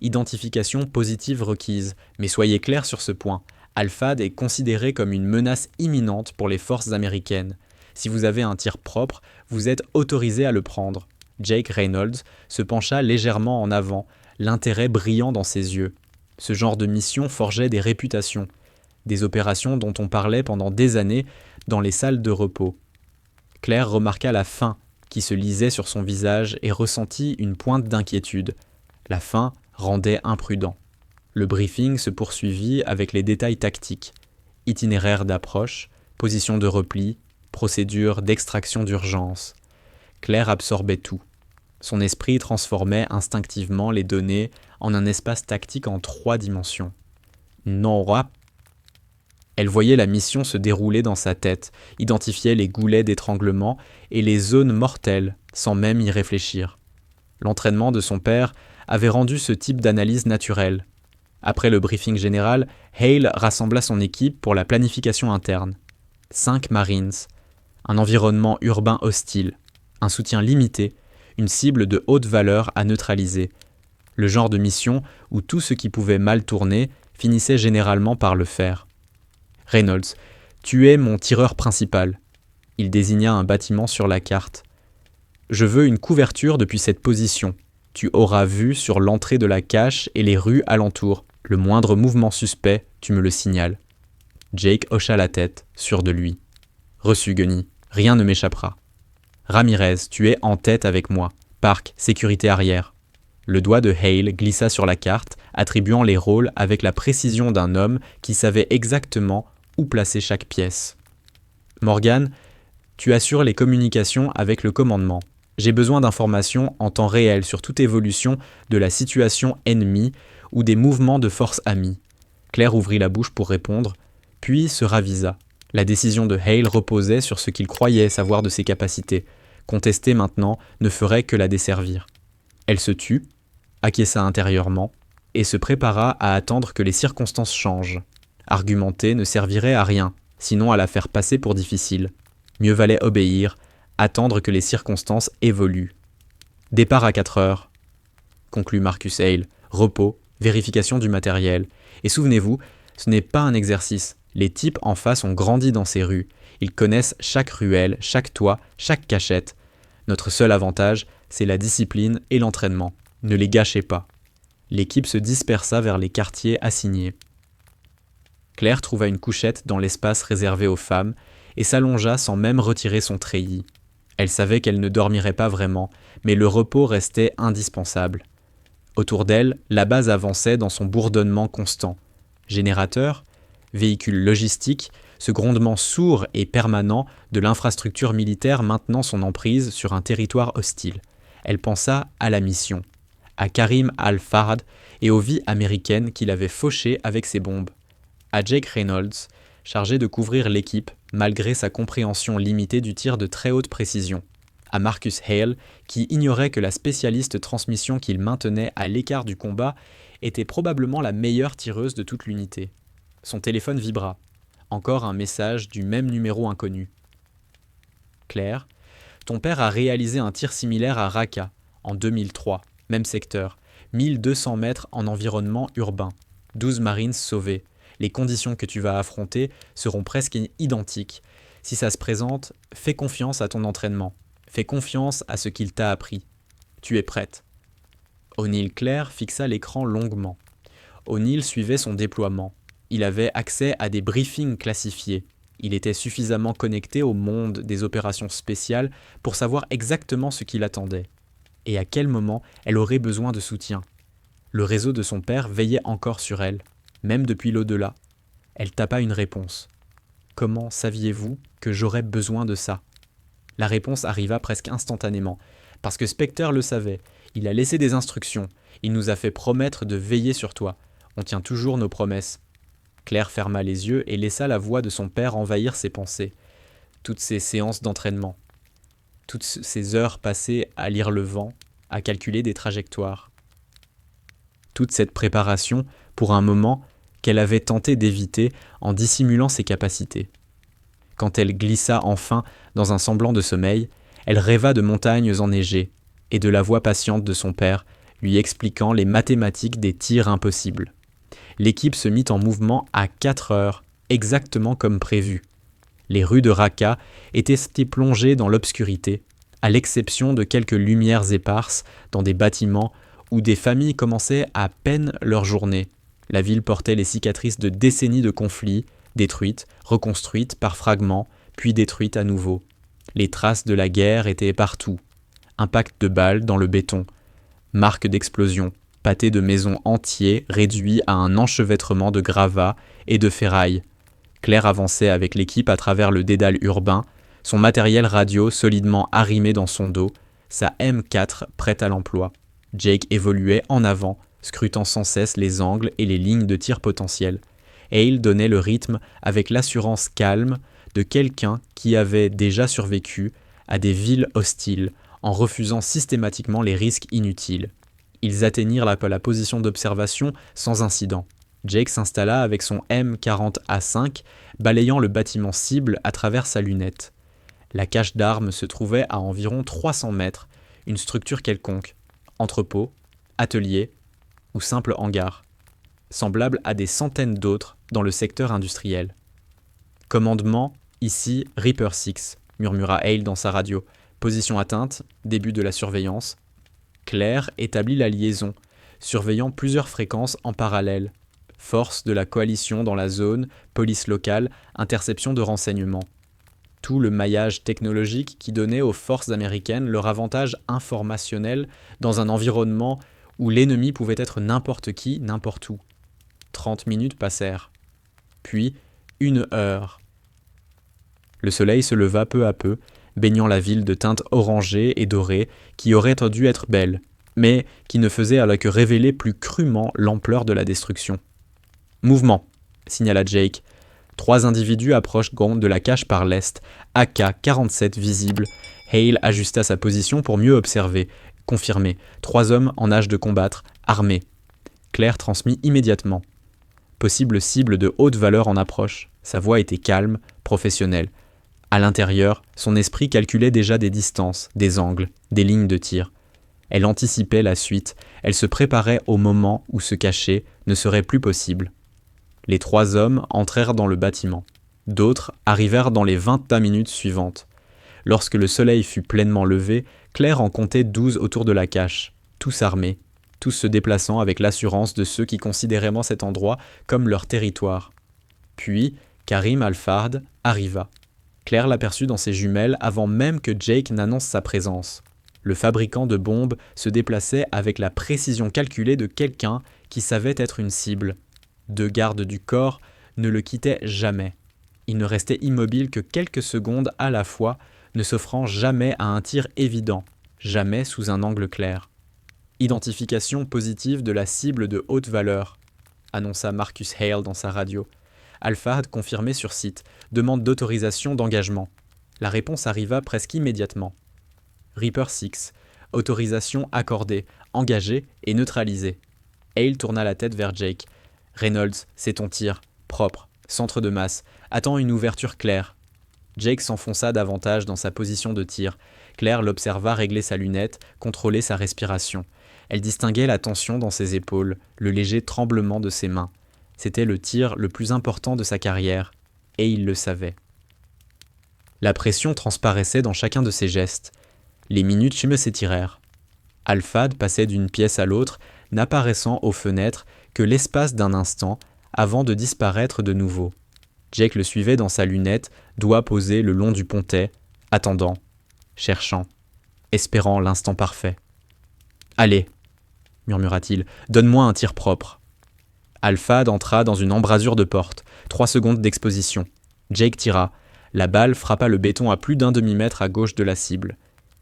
Identification positive requise, mais soyez clair sur ce point. Al-Fard est considéré comme une menace imminente pour les forces américaines. Si vous avez un tir propre, vous êtes autorisé à le prendre. Jake Reynolds se pencha légèrement en avant, l'intérêt brillant dans ses yeux. Ce genre de mission forgeait des réputations, des opérations dont on parlait pendant des années dans les salles de repos. Claire remarqua la faim qui se lisait sur son visage et ressentit une pointe d'inquiétude. La faim rendait imprudent. Le briefing se poursuivit avec les détails tactiques. Itinéraire d'approche, position de repli, procédure d'extraction d'urgence. Claire absorbait tout. Son esprit transformait instinctivement les données en un espace tactique en 3 dimensions. Non-rap. Elle voyait la mission se dérouler dans sa tête, identifiait les goulets d'étranglement et les zones mortelles sans même y réfléchir. L'entraînement de son père avait rendu ce type d'analyse naturelle. Après le briefing général, Hale rassembla son équipe pour la planification interne. 5 Marines, un environnement urbain hostile, un soutien limité, une cible de haute valeur à neutraliser. Le genre de mission où tout ce qui pouvait mal tourner finissait généralement par le faire. Reynolds, tu es mon tireur principal. Il désigna un bâtiment sur la carte. Je veux une couverture depuis cette position. Tu auras vue sur l'entrée de la cache et les rues alentour. Le moindre mouvement suspect, tu me le signales. Jake hocha la tête, sûr de lui. Reçu, Gunny. Rien ne m'échappera. Ramirez, tu es en tête avec moi. Park, sécurité arrière. Le doigt de Hale glissa sur la carte, attribuant les rôles avec la précision d'un homme qui savait exactement où placer chaque pièce. Morgan, tu assures les communications avec le commandement. J'ai besoin d'informations en temps réel sur toute évolution de la situation ennemie ou des mouvements de forces amies. Claire ouvrit la bouche pour répondre, puis se ravisa. La décision de Hale reposait sur ce qu'il croyait savoir de ses capacités. Contester maintenant ne ferait que la desservir. Elle se tut, acquiesça intérieurement, et se prépara à attendre que les circonstances changent. Argumenter ne servirait à rien, sinon à la faire passer pour difficile. Mieux valait obéir, attendre que les circonstances évoluent. Départ à 4 heures, conclut Marcus Hale. Repos, vérification du matériel. Et souvenez-vous, ce n'est pas un exercice. Les types en face ont grandi dans ces rues. Ils connaissent chaque ruelle, chaque toit, chaque cachette. Notre seul avantage, c'est la discipline et l'entraînement. Ne les gâchez pas. L'équipe se dispersa vers les quartiers assignés. Claire trouva une couchette dans l'espace réservé aux femmes et s'allongea sans même retirer son treillis. Elle savait qu'elle ne dormirait pas vraiment, mais le repos restait indispensable. Autour d'elle, la base avançait dans son bourdonnement constant. Générateurs, véhicules logistiques, ce grondement sourd et permanent de l'infrastructure militaire maintenant son emprise sur un territoire hostile. Elle pensa à la mission, à Karim Al-Fahd et aux vies américaines qu'il avait fauchées avec ses bombes, à Jake Reynolds, chargé de couvrir l'équipe malgré sa compréhension limitée du tir de très haute précision, à Marcus Hale, qui ignorait que la spécialiste transmission qu'il maintenait à l'écart du combat était probablement la meilleure tireuse de toute l'unité. Son téléphone vibra. Encore un message du même numéro inconnu. Claire, ton père a réalisé un tir similaire à Raqqa, en 2003, même secteur, 1200 mètres en environnement urbain, 12 Marines sauvés. Les conditions que tu vas affronter seront presque identiques. Si ça se présente, fais confiance à ton entraînement. Fais confiance à ce qu'il t'a appris. Tu es prête. O'Neill Claire fixa l'écran longuement. O'Neill suivait son déploiement. Il avait accès à des briefings classifiés. Il était suffisamment connecté au monde des opérations spéciales pour savoir exactement ce qui l'attendait. Et à quel moment elle aurait besoin de soutien. Le réseau de son père veillait encore sur elle, même depuis l'au-delà. Elle tapa une réponse. « Comment saviez-vous que j'aurais besoin de ça ?» La réponse arriva presque instantanément, parce que Spectre le savait. Il a laissé des instructions. Il nous a fait promettre de veiller sur toi. On tient toujours nos promesses. Claire ferma les yeux et laissa la voix de son père envahir ses pensées. Toutes ces séances d'entraînement, toutes ces heures passées à lire le vent, à calculer des trajectoires. Toute cette préparation pour un moment qu'elle avait tenté d'éviter en dissimulant ses capacités. Quand elle glissa enfin dans un semblant de sommeil, elle rêva de montagnes enneigées et de la voix patiente de son père lui expliquant les mathématiques des tirs impossibles. L'équipe se mit en mouvement à 4 heures, exactement comme prévu. Les rues de Raqqa étaient plongées dans l'obscurité, à l'exception de quelques lumières éparses dans des bâtiments où des familles commençaient à peine leur journée. La ville portait les cicatrices de décennies de conflits, détruites, reconstruites par fragments, puis détruites à nouveau. Les traces de la guerre étaient partout. Impact de balles dans le béton, marques d'explosion, pâtés de maisons entiers réduits à un enchevêtrement de gravats et de ferraille. Claire avançait avec l'équipe à travers le dédale urbain, son matériel radio solidement arrimé dans son dos, sa M4 prête à l'emploi. Jake évoluait en avant, scrutant sans cesse les angles et les lignes de tir potentielles. Hale donnait le rythme avec l'assurance calme de quelqu'un qui avait déjà survécu à des villes hostiles, en refusant systématiquement les risques inutiles. Ils atteignirent la position d'observation sans incident. Jake s'installa avec son M40A5, balayant le bâtiment cible à travers sa lunette. La cache d'armes se trouvait à environ 300 mètres, une structure quelconque, entrepôt, atelier ou simple hangar, semblable à des centaines d'autres dans le secteur industriel. Commandement, ici Reaper 6, murmura Hale dans sa radio. Position atteinte, début de la surveillance. Claire établit la liaison, surveillant plusieurs fréquences en parallèle. Force de la coalition dans la zone, police locale, interception de renseignements. Tout le maillage technologique qui donnait aux forces américaines leur avantage informationnel dans un environnement où l'ennemi pouvait être n'importe qui, n'importe où. 30 minutes passèrent. Puis, 1 heure. Le soleil se leva peu à peu, baignant la ville de teintes orangées et dorées qui auraient dû être belles, mais qui ne faisaient alors que révéler plus crûment l'ampleur de la destruction. « Mouvement !» signala Jake. 3 individus approchent de la cache par l'est, AK-47 visible. Hale ajusta sa position pour mieux observer. Confirmé. 3 hommes en âge de combattre, armés. Claire transmit immédiatement. Possible cible de haute valeur en approche. Sa voix était calme, professionnelle. À l'intérieur, son esprit calculait déjà des distances, des angles, des lignes de tir. Elle anticipait la suite. Elle se préparait au moment où se cacher ne serait plus possible. Les 3 hommes entrèrent dans le bâtiment. D'autres arrivèrent dans les 20 minutes suivantes. Lorsque le soleil fut pleinement levé, Claire en comptait 12 autour de la cache, tous armés, tous se déplaçant avec l'assurance de ceux qui considéraient cet endroit comme leur territoire. Puis, Karim Alfard arriva. Claire l'aperçut dans ses jumelles avant même que Jake n'annonce sa présence. Le fabricant de bombes se déplaçait avec la précision calculée de quelqu'un qui savait être une cible. 2 gardes du corps ne le quittaient jamais. Il ne restait immobile que quelques secondes à la fois, ne s'offrant jamais à un tir évident, jamais sous un angle clair. Identification positive de la cible de haute valeur, annonça Marcus Hale dans sa radio. Alfard confirmé sur site, demande d'autorisation d'engagement. La réponse arriva presque immédiatement. Reaper 6, autorisation accordée, engagée et neutralisée. Hale tourna la tête vers Jake. Reynolds, c'est ton tir, propre, centre de masse, attends une ouverture claire. Jake s'enfonça davantage dans sa position de tir. Claire l'observa régler sa lunette, contrôler sa respiration. Elle distinguait la tension dans ses épaules, le léger tremblement de ses mains. C'était le tir le plus important de sa carrière, et il le savait. La pression transparaissait dans chacun de ses gestes. Les minutes s'étirèrent. Alfad passait d'une pièce à l'autre, n'apparaissant aux fenêtres que l'espace d'un instant, avant de disparaître de nouveau. Jake le suivait dans sa lunette, doigts posés le long du pontet, attendant, cherchant, espérant l'instant parfait. « Allez !» murmura-t-il, « donne-moi un tir propre. » Alfad entra dans une embrasure de porte, 3 secondes d'exposition. Jake tira. La balle frappa le béton à plus d'1 demi-mètre à gauche de la cible.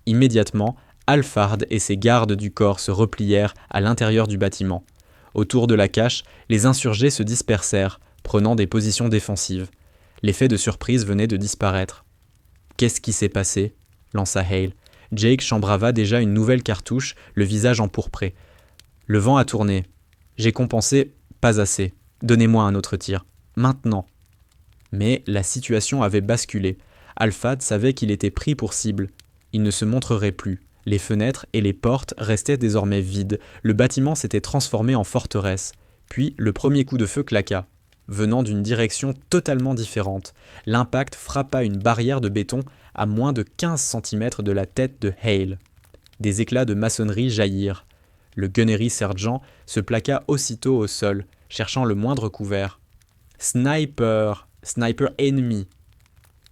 Immédiatement, Alfard et ses gardes du corps se replièrent à l'intérieur du bâtiment. Autour de la cache, les insurgés se dispersèrent, prenant des positions défensives. L'effet de surprise venait de disparaître. « Qu'est-ce qui s'est passé ?» lança Hale. Jake chambrava déjà une nouvelle cartouche, le visage empourpré. « Le vent a tourné. J'ai compensé, pas assez. Donnez-moi un autre tir. Maintenant !» Mais la situation avait basculé. Alfad savait qu'il était pris pour cible. Il ne se montrerait plus. Les fenêtres et les portes restaient désormais vides. Le bâtiment s'était transformé en forteresse. Puis le premier coup de feu claqua, venant d'une direction totalement différente. L'impact frappa une barrière de béton à moins de 15 cm de la tête de Hale. Des éclats de maçonnerie jaillirent. Le gunnery sergent se plaqua aussitôt au sol, cherchant le moindre couvert. « Sniper ! Sniper ennemi !»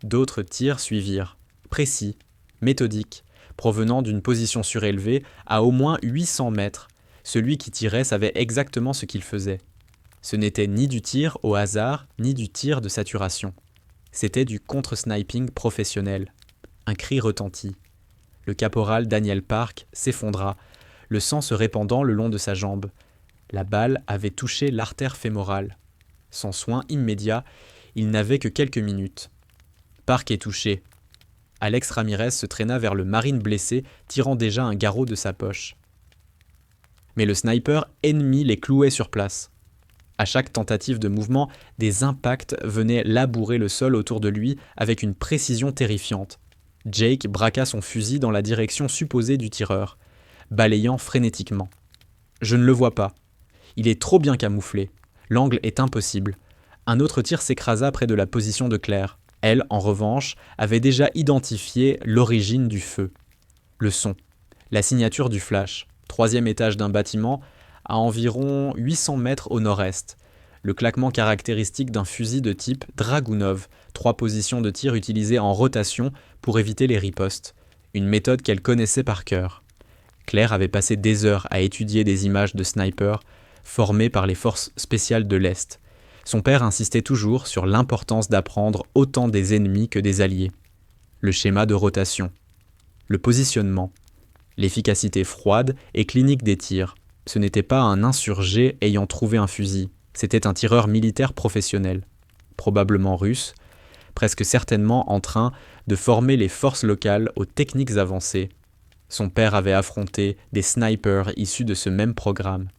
D'autres tirs suivirent, précis, méthodiques, provenant d'une position surélevée à au moins 800 mètres. Celui qui tirait savait exactement ce qu'il faisait. Ce n'était ni du tir au hasard, ni du tir de saturation. C'était du contre-sniping professionnel. Un cri retentit. Le caporal Daniel Park s'effondra, le sang se répandant le long de sa jambe. La balle avait touché l'artère fémorale. Sans soin immédiat, il n'avait que quelques minutes. Park est touché. Alex Ramirez se traîna vers le marine blessé, tirant déjà un garrot de sa poche. Mais le sniper ennemi les clouait sur place. À chaque tentative de mouvement, des impacts venaient labourer le sol autour de lui avec une précision terrifiante. Jake braqua son fusil dans la direction supposée du tireur, balayant frénétiquement. « Je ne le vois pas. Il est trop bien camouflé. L'angle est impossible. » Un autre tir s'écrasa près de la position de Claire. Elle, en revanche, avait déjà identifié l'origine du feu. Le son, la signature du flash, 3e étage d'un bâtiment, à environ 800 mètres au nord-est. Le claquement caractéristique d'un fusil de type Dragunov, 3 positions de tir utilisées en rotation pour éviter les ripostes. Une méthode qu'elle connaissait par cœur. Claire avait passé des heures à étudier des images de snipers formées par les forces spéciales de l'Est. Son père insistait toujours sur l'importance d'apprendre autant des ennemis que des alliés. Le schéma de rotation, le positionnement, l'efficacité froide et clinique des tirs. Ce n'était pas un insurgé ayant trouvé un fusil, c'était un tireur militaire professionnel, probablement russe, presque certainement en train de former les forces locales aux techniques avancées. Son père avait affronté des snipers issus de ce même programme.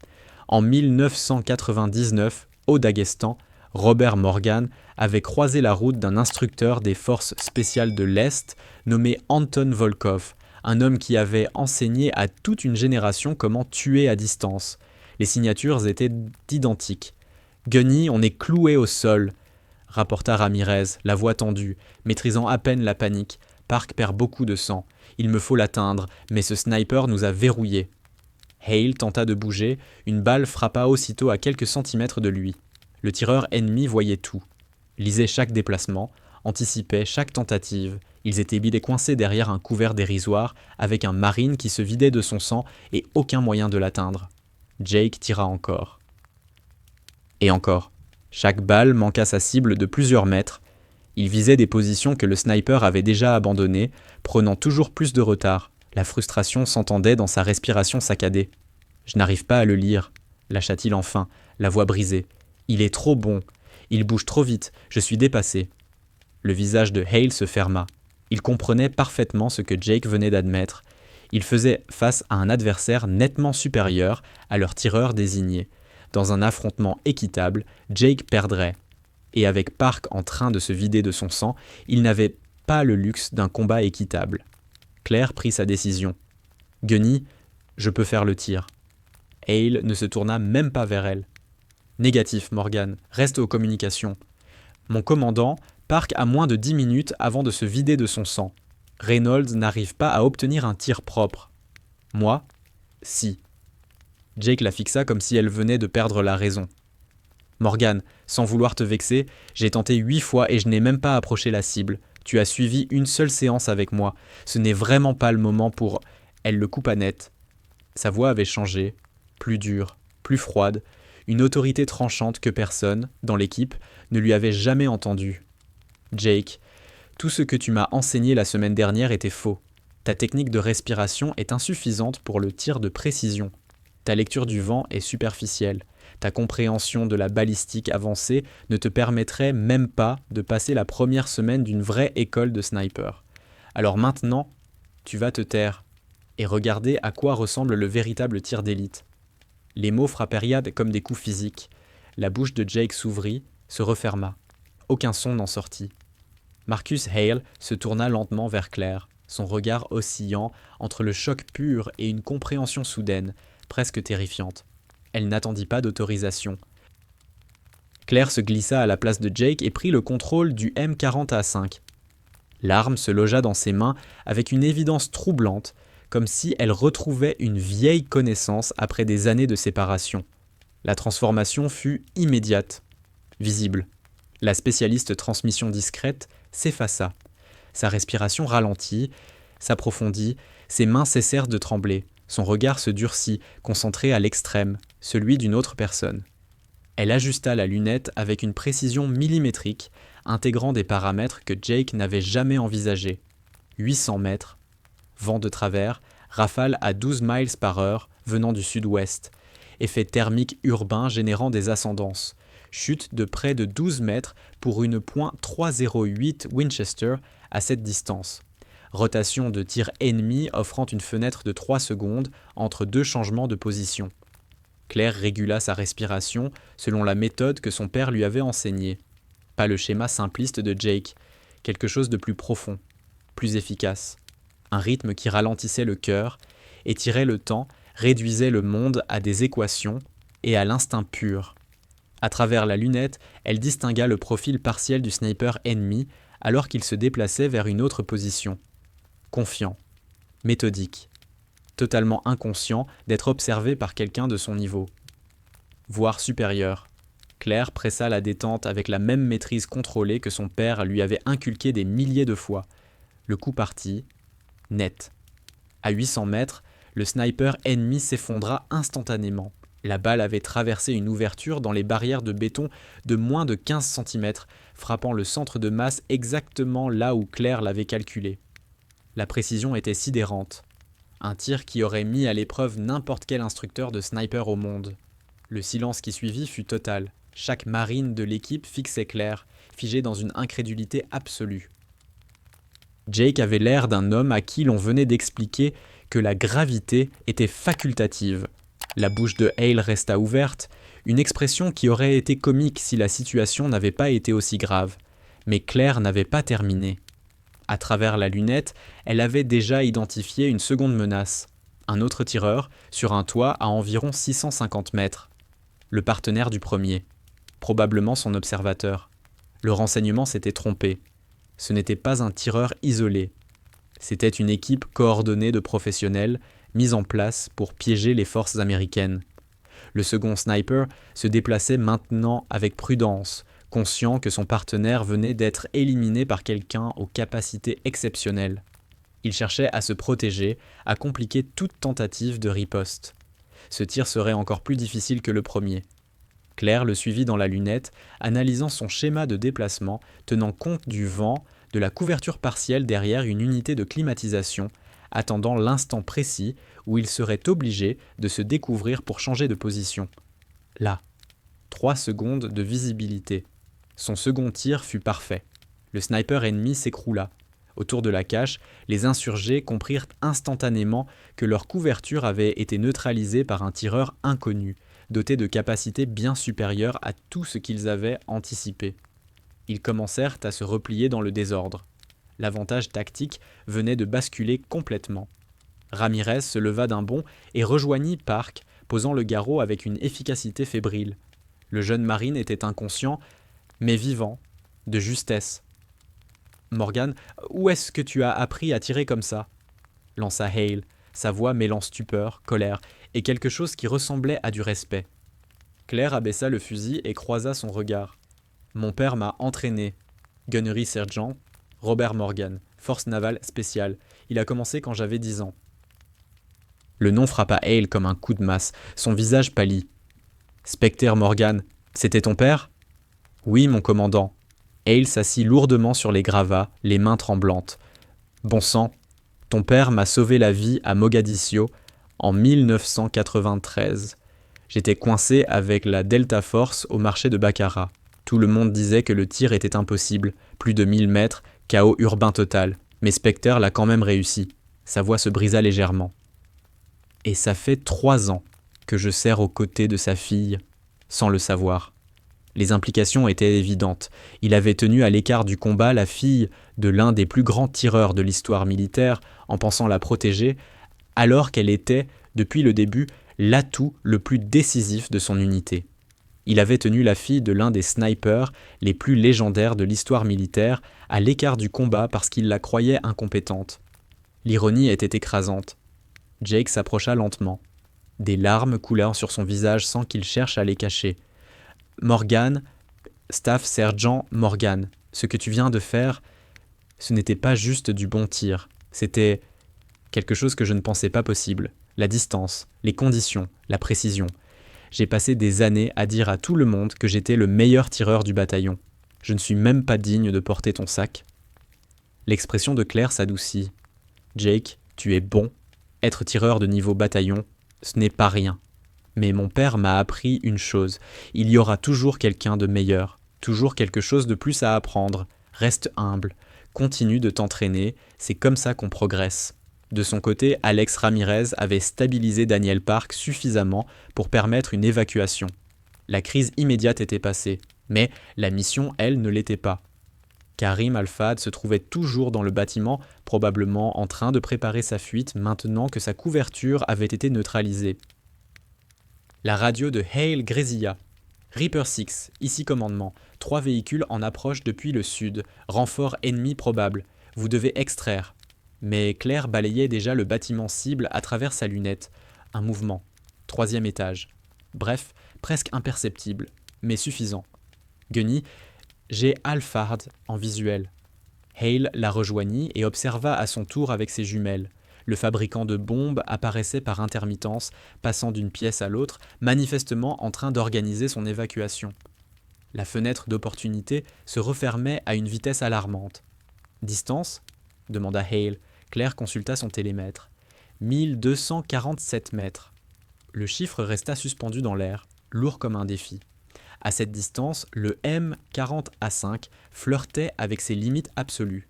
En 1999, au Daghestan, Robert Morgan avait croisé la route d'un instructeur des forces spéciales de l'Est nommé Anton Volkov, un homme qui avait enseigné à toute une génération comment tuer à distance. Les signatures étaient identiques. « Gunny, on est cloué au sol », rapporta Ramirez, la voix tendue, maîtrisant à peine la panique. « Park perd beaucoup de sang. Il me faut l'atteindre, mais ce sniper nous a verrouillés. » Hale tenta de bouger, une balle frappa aussitôt à quelques centimètres de lui. Le tireur ennemi voyait tout, lisait chaque déplacement, anticipait chaque tentative. Ils étaient bidés coincés derrière un couvert dérisoire, avec un marine qui se vidait de son sang et aucun moyen de l'atteindre. Jake tira encore. Et encore. Chaque balle manqua sa cible de plusieurs mètres. Il visait des positions que le sniper avait déjà abandonnées, prenant toujours plus de retard. La frustration s'entendait dans sa respiration saccadée. « Je n'arrive pas à le lire », lâcha-t-il enfin, la voix brisée. « Il est trop bon. Il bouge trop vite. Je suis dépassé. » Le visage de Hale se ferma. Il comprenait parfaitement ce que Jake venait d'admettre. Il faisait face à un adversaire nettement supérieur à leur tireur désigné. Dans un affrontement équitable, Jake perdrait. Et avec Park en train de se vider de son sang, il n'avait pas le luxe d'un combat équitable. Claire prit sa décision. « Gunny, je peux faire le tir. » Hale ne se tourna même pas vers elle. « Négatif, Morgan, reste aux communications. Mon commandant, Park a moins de 10 minutes avant de se vider de son sang. Reynolds n'arrive pas à obtenir un tir propre. Moi, si. » Jake la fixa comme si elle venait de perdre la raison. « Morgan, sans vouloir te vexer, j'ai tenté 8 fois et je n'ai même pas approché la cible. Tu as suivi une seule séance avec moi. Ce n'est vraiment pas le moment pour... » Elle le coupa net. Sa voix avait changé, plus dure, plus froide, une autorité tranchante que personne, dans l'équipe, ne lui avait jamais entendue. « Jake, tout ce que tu m'as enseigné la semaine dernière était faux. Ta technique de respiration est insuffisante pour le tir de précision. Ta lecture du vent est superficielle. Ta compréhension de la balistique avancée ne te permettrait même pas de passer la première semaine d'une vraie école de sniper. Alors maintenant, tu vas te taire et regarder à quoi ressemble le véritable tir d'élite. » Les mots frappèrent Yad comme des coups physiques. La bouche de Jake s'ouvrit, se referma. Aucun son n'en sortit. Marcus Hale se tourna lentement vers Claire, son regard oscillant entre le choc pur et une compréhension soudaine, presque terrifiante. Elle n'attendit pas d'autorisation. Claire se glissa à la place de Jake et prit le contrôle du M40A5. L'arme se logea dans ses mains avec une évidence troublante, comme si elle retrouvait une vieille connaissance après des années de séparation. La transformation fut immédiate, visible. La spécialiste transmission discrète s'effaça. Sa respiration ralentit, s'approfondit, ses mains cessèrent de trembler. Son regard se durcit, concentré à l'extrême, celui d'une autre personne. Elle ajusta la lunette avec une précision millimétrique, intégrant des paramètres que Jake n'avait jamais envisagés. 800 mètres, vent de travers, rafale à 12 miles par heure venant du sud-ouest, effet thermique urbain générant des ascendances, chute de près de 12 mètres pour une .308 Winchester à cette distance. Rotation de tir ennemi offrant une fenêtre de 3 secondes entre deux changements de position. Claire régula sa respiration selon la méthode que son père lui avait enseignée. Pas le schéma simpliste de Jake, quelque chose de plus profond, plus efficace. Un rythme qui ralentissait le cœur, étirait le temps, réduisait le monde à des équations et à l'instinct pur. À travers la lunette, elle distingua le profil partiel du sniper ennemi alors qu'il se déplaçait vers une autre position. Confiant, méthodique, totalement inconscient d'être observé par quelqu'un de son niveau. Voire supérieur. Claire pressa la détente avec la même maîtrise contrôlée que son père lui avait inculquée des milliers de fois. Le coup partit, net. À 800 mètres, le sniper ennemi s'effondra instantanément. La balle avait traversé une ouverture dans les barrières de béton de moins de 15 cm, frappant le centre de masse exactement là où Claire l'avait calculé. La précision était sidérante. Un tir qui aurait mis à l'épreuve n'importe quel instructeur de sniper au monde. Le silence qui suivit fut total. Chaque marine de l'équipe fixait Claire, figé dans une incrédulité absolue. Jake avait l'air d'un homme à qui l'on venait d'expliquer que la gravité était facultative. La bouche de Hale resta ouverte, une expression qui aurait été comique si la situation n'avait pas été aussi grave. Mais Claire n'avait pas terminé. À travers la lunette, elle avait déjà identifié une seconde menace. Un autre tireur, sur un toit à environ 650 mètres. Le partenaire du premier. Probablement son observateur. Le renseignement s'était trompé. Ce n'était pas un tireur isolé. C'était une équipe coordonnée de professionnels, mise en place pour piéger les forces américaines. Le second sniper se déplaçait maintenant avec prudence, conscient que son partenaire venait d'être éliminé par quelqu'un aux capacités exceptionnelles. Il cherchait à se protéger, à compliquer toute tentative de riposte. Ce tir serait encore plus difficile que le premier. Claire le suivit dans la lunette, analysant son schéma de déplacement, tenant compte du vent, de la couverture partielle derrière une unité de climatisation, attendant l'instant précis où il serait obligé de se découvrir pour changer de position. Là, 3 secondes de visibilité. Son second tir fut parfait. Le sniper ennemi s'écroula. Autour de la cache, les insurgés comprirent instantanément que leur couverture avait été neutralisée par un tireur inconnu, doté de capacités bien supérieures à tout ce qu'ils avaient anticipé. Ils commencèrent à se replier dans le désordre. L'avantage tactique venait de basculer complètement. Ramirez se leva d'un bond et rejoignit Park, posant le garrot avec une efficacité fébrile. Le jeune marine était inconscient, mais vivant, de justesse. « Morgan, où est-ce que tu as appris à tirer comme ça ?» lança Hale, sa voix mêlant stupeur, colère et quelque chose qui ressemblait à du respect. Claire abaissa le fusil et croisa son regard. « Mon père m'a entraîné. Gunnery Sergeant, Robert Morgan, force navale spéciale. Il a commencé quand j'avais 10 ans. » Le nom frappa Hale comme un coup de masse. Son visage pâlit. « Specter Morgan, c'était ton père ?»« Oui, mon commandant. » Hale s'assit lourdement sur les gravats, les mains tremblantes. « Bon sang, ton père m'a sauvé la vie à Mogadiscio en 1993. J'étais coincé avec la Delta Force au marché de Baccarat. Tout le monde disait que le tir était impossible, plus de 1000 mètres, chaos urbain total. Mais Specter l'a quand même réussi. » Sa voix se brisa légèrement. « Et ça fait 3 ans que je sers aux côtés de sa fille, sans le savoir. » Les implications étaient évidentes. Il avait tenu à l'écart du combat la fille de l'un des plus grands tireurs de l'histoire militaire en pensant la protéger, alors qu'elle était, depuis le début, l'atout le plus décisif de son unité. Il avait tenu la fille de l'un des snipers les plus légendaires de l'histoire militaire à l'écart du combat parce qu'il la croyait incompétente. L'ironie était écrasante. Jake s'approcha lentement. Des larmes coulèrent sur son visage sans qu'il cherche à les cacher. « Morgan, Staff Sergent Morgan, ce que tu viens de faire, ce n'était pas juste du bon tir. C'était quelque chose que je ne pensais pas possible. La distance, les conditions, la précision. J'ai passé des années à dire à tout le monde que j'étais le meilleur tireur du bataillon. Je ne suis même pas digne de porter ton sac. » L'expression de Claire s'adoucit. « Jake, tu es bon. Être tireur de niveau bataillon, ce n'est pas rien. Mais mon père m'a appris une chose. Il y aura toujours quelqu'un de meilleur. Toujours quelque chose de plus à apprendre. Reste humble. Continue de t'entraîner. C'est comme ça qu'on progresse. » De son côté, Alex Ramirez avait stabilisé Daniel Park suffisamment pour permettre une évacuation. La crise immédiate était passée, mais la mission, elle, ne l'était pas. Karim Al-Fahd se trouvait toujours dans le bâtiment, probablement en train de préparer sa fuite maintenant que sa couverture avait été neutralisée. La radio de Hale grésilla. « Reaper 6, ici commandement. 3 véhicules en approche depuis le sud. Renfort ennemi probable. Vous devez extraire. » Mais Claire balayait déjà le bâtiment cible à travers sa lunette. Un mouvement. 3e étage. Bref, presque imperceptible, mais suffisant. Gunny, j'ai Al-Fahd en visuel. Hale la rejoignit et observa à son tour avec ses jumelles. Le fabricant de bombes apparaissait par intermittence, passant d'une pièce à l'autre, manifestement en train d'organiser son évacuation. La fenêtre d'opportunité se refermait à une vitesse alarmante. « Distance ?» demanda Hale. Claire consulta son télémètre. 1247 mètres. Le chiffre resta suspendu dans l'air, lourd comme un défi. À cette distance, le M40A5 flirtait avec ses limites absolues.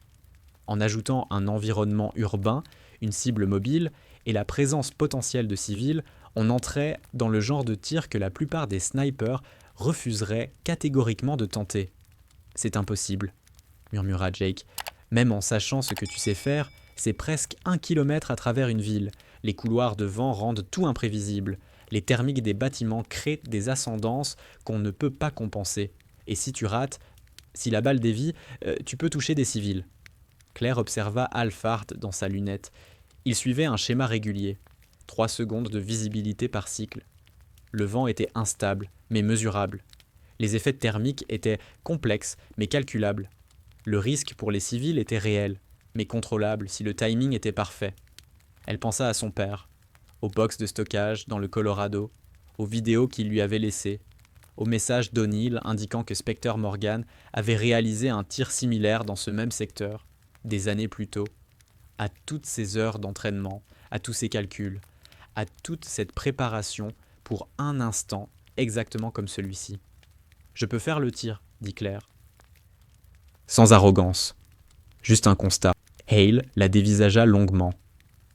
En ajoutant un environnement urbain, une cible mobile et la présence potentielle de civils, on entrait dans le genre de tir que la plupart des snipers refuseraient catégoriquement de tenter. « C'est impossible, » murmura Jake. « Même en sachant ce que tu sais faire, c'est presque 1 kilomètre à travers une ville. Les couloirs de vent rendent tout imprévisible. Les thermiques des bâtiments créent des ascendances qu'on ne peut pas compenser. Et si tu rates, si la balle dévie, tu peux toucher des civils. » Claire observa Alphard dans sa lunette. Il suivait un schéma régulier. 3 secondes de visibilité par cycle. Le vent était instable, mais mesurable. Les effets thermiques étaient complexes, mais calculables. Le risque pour les civils était réel, mais contrôlable si le timing était parfait. Elle pensa à son père, aux box de stockage dans le Colorado, aux vidéos qu'il lui avait laissées, au message d'O'Neill indiquant que Spectre Morgan avait réalisé un tir similaire dans ce même secteur, des années plus tôt, à toutes ces heures d'entraînement, à tous ces calculs, à toute cette préparation pour un instant exactement comme celui-ci. « Je peux faire le tir, » dit Claire. Sans arrogance, juste un constat. Hale la dévisagea longuement.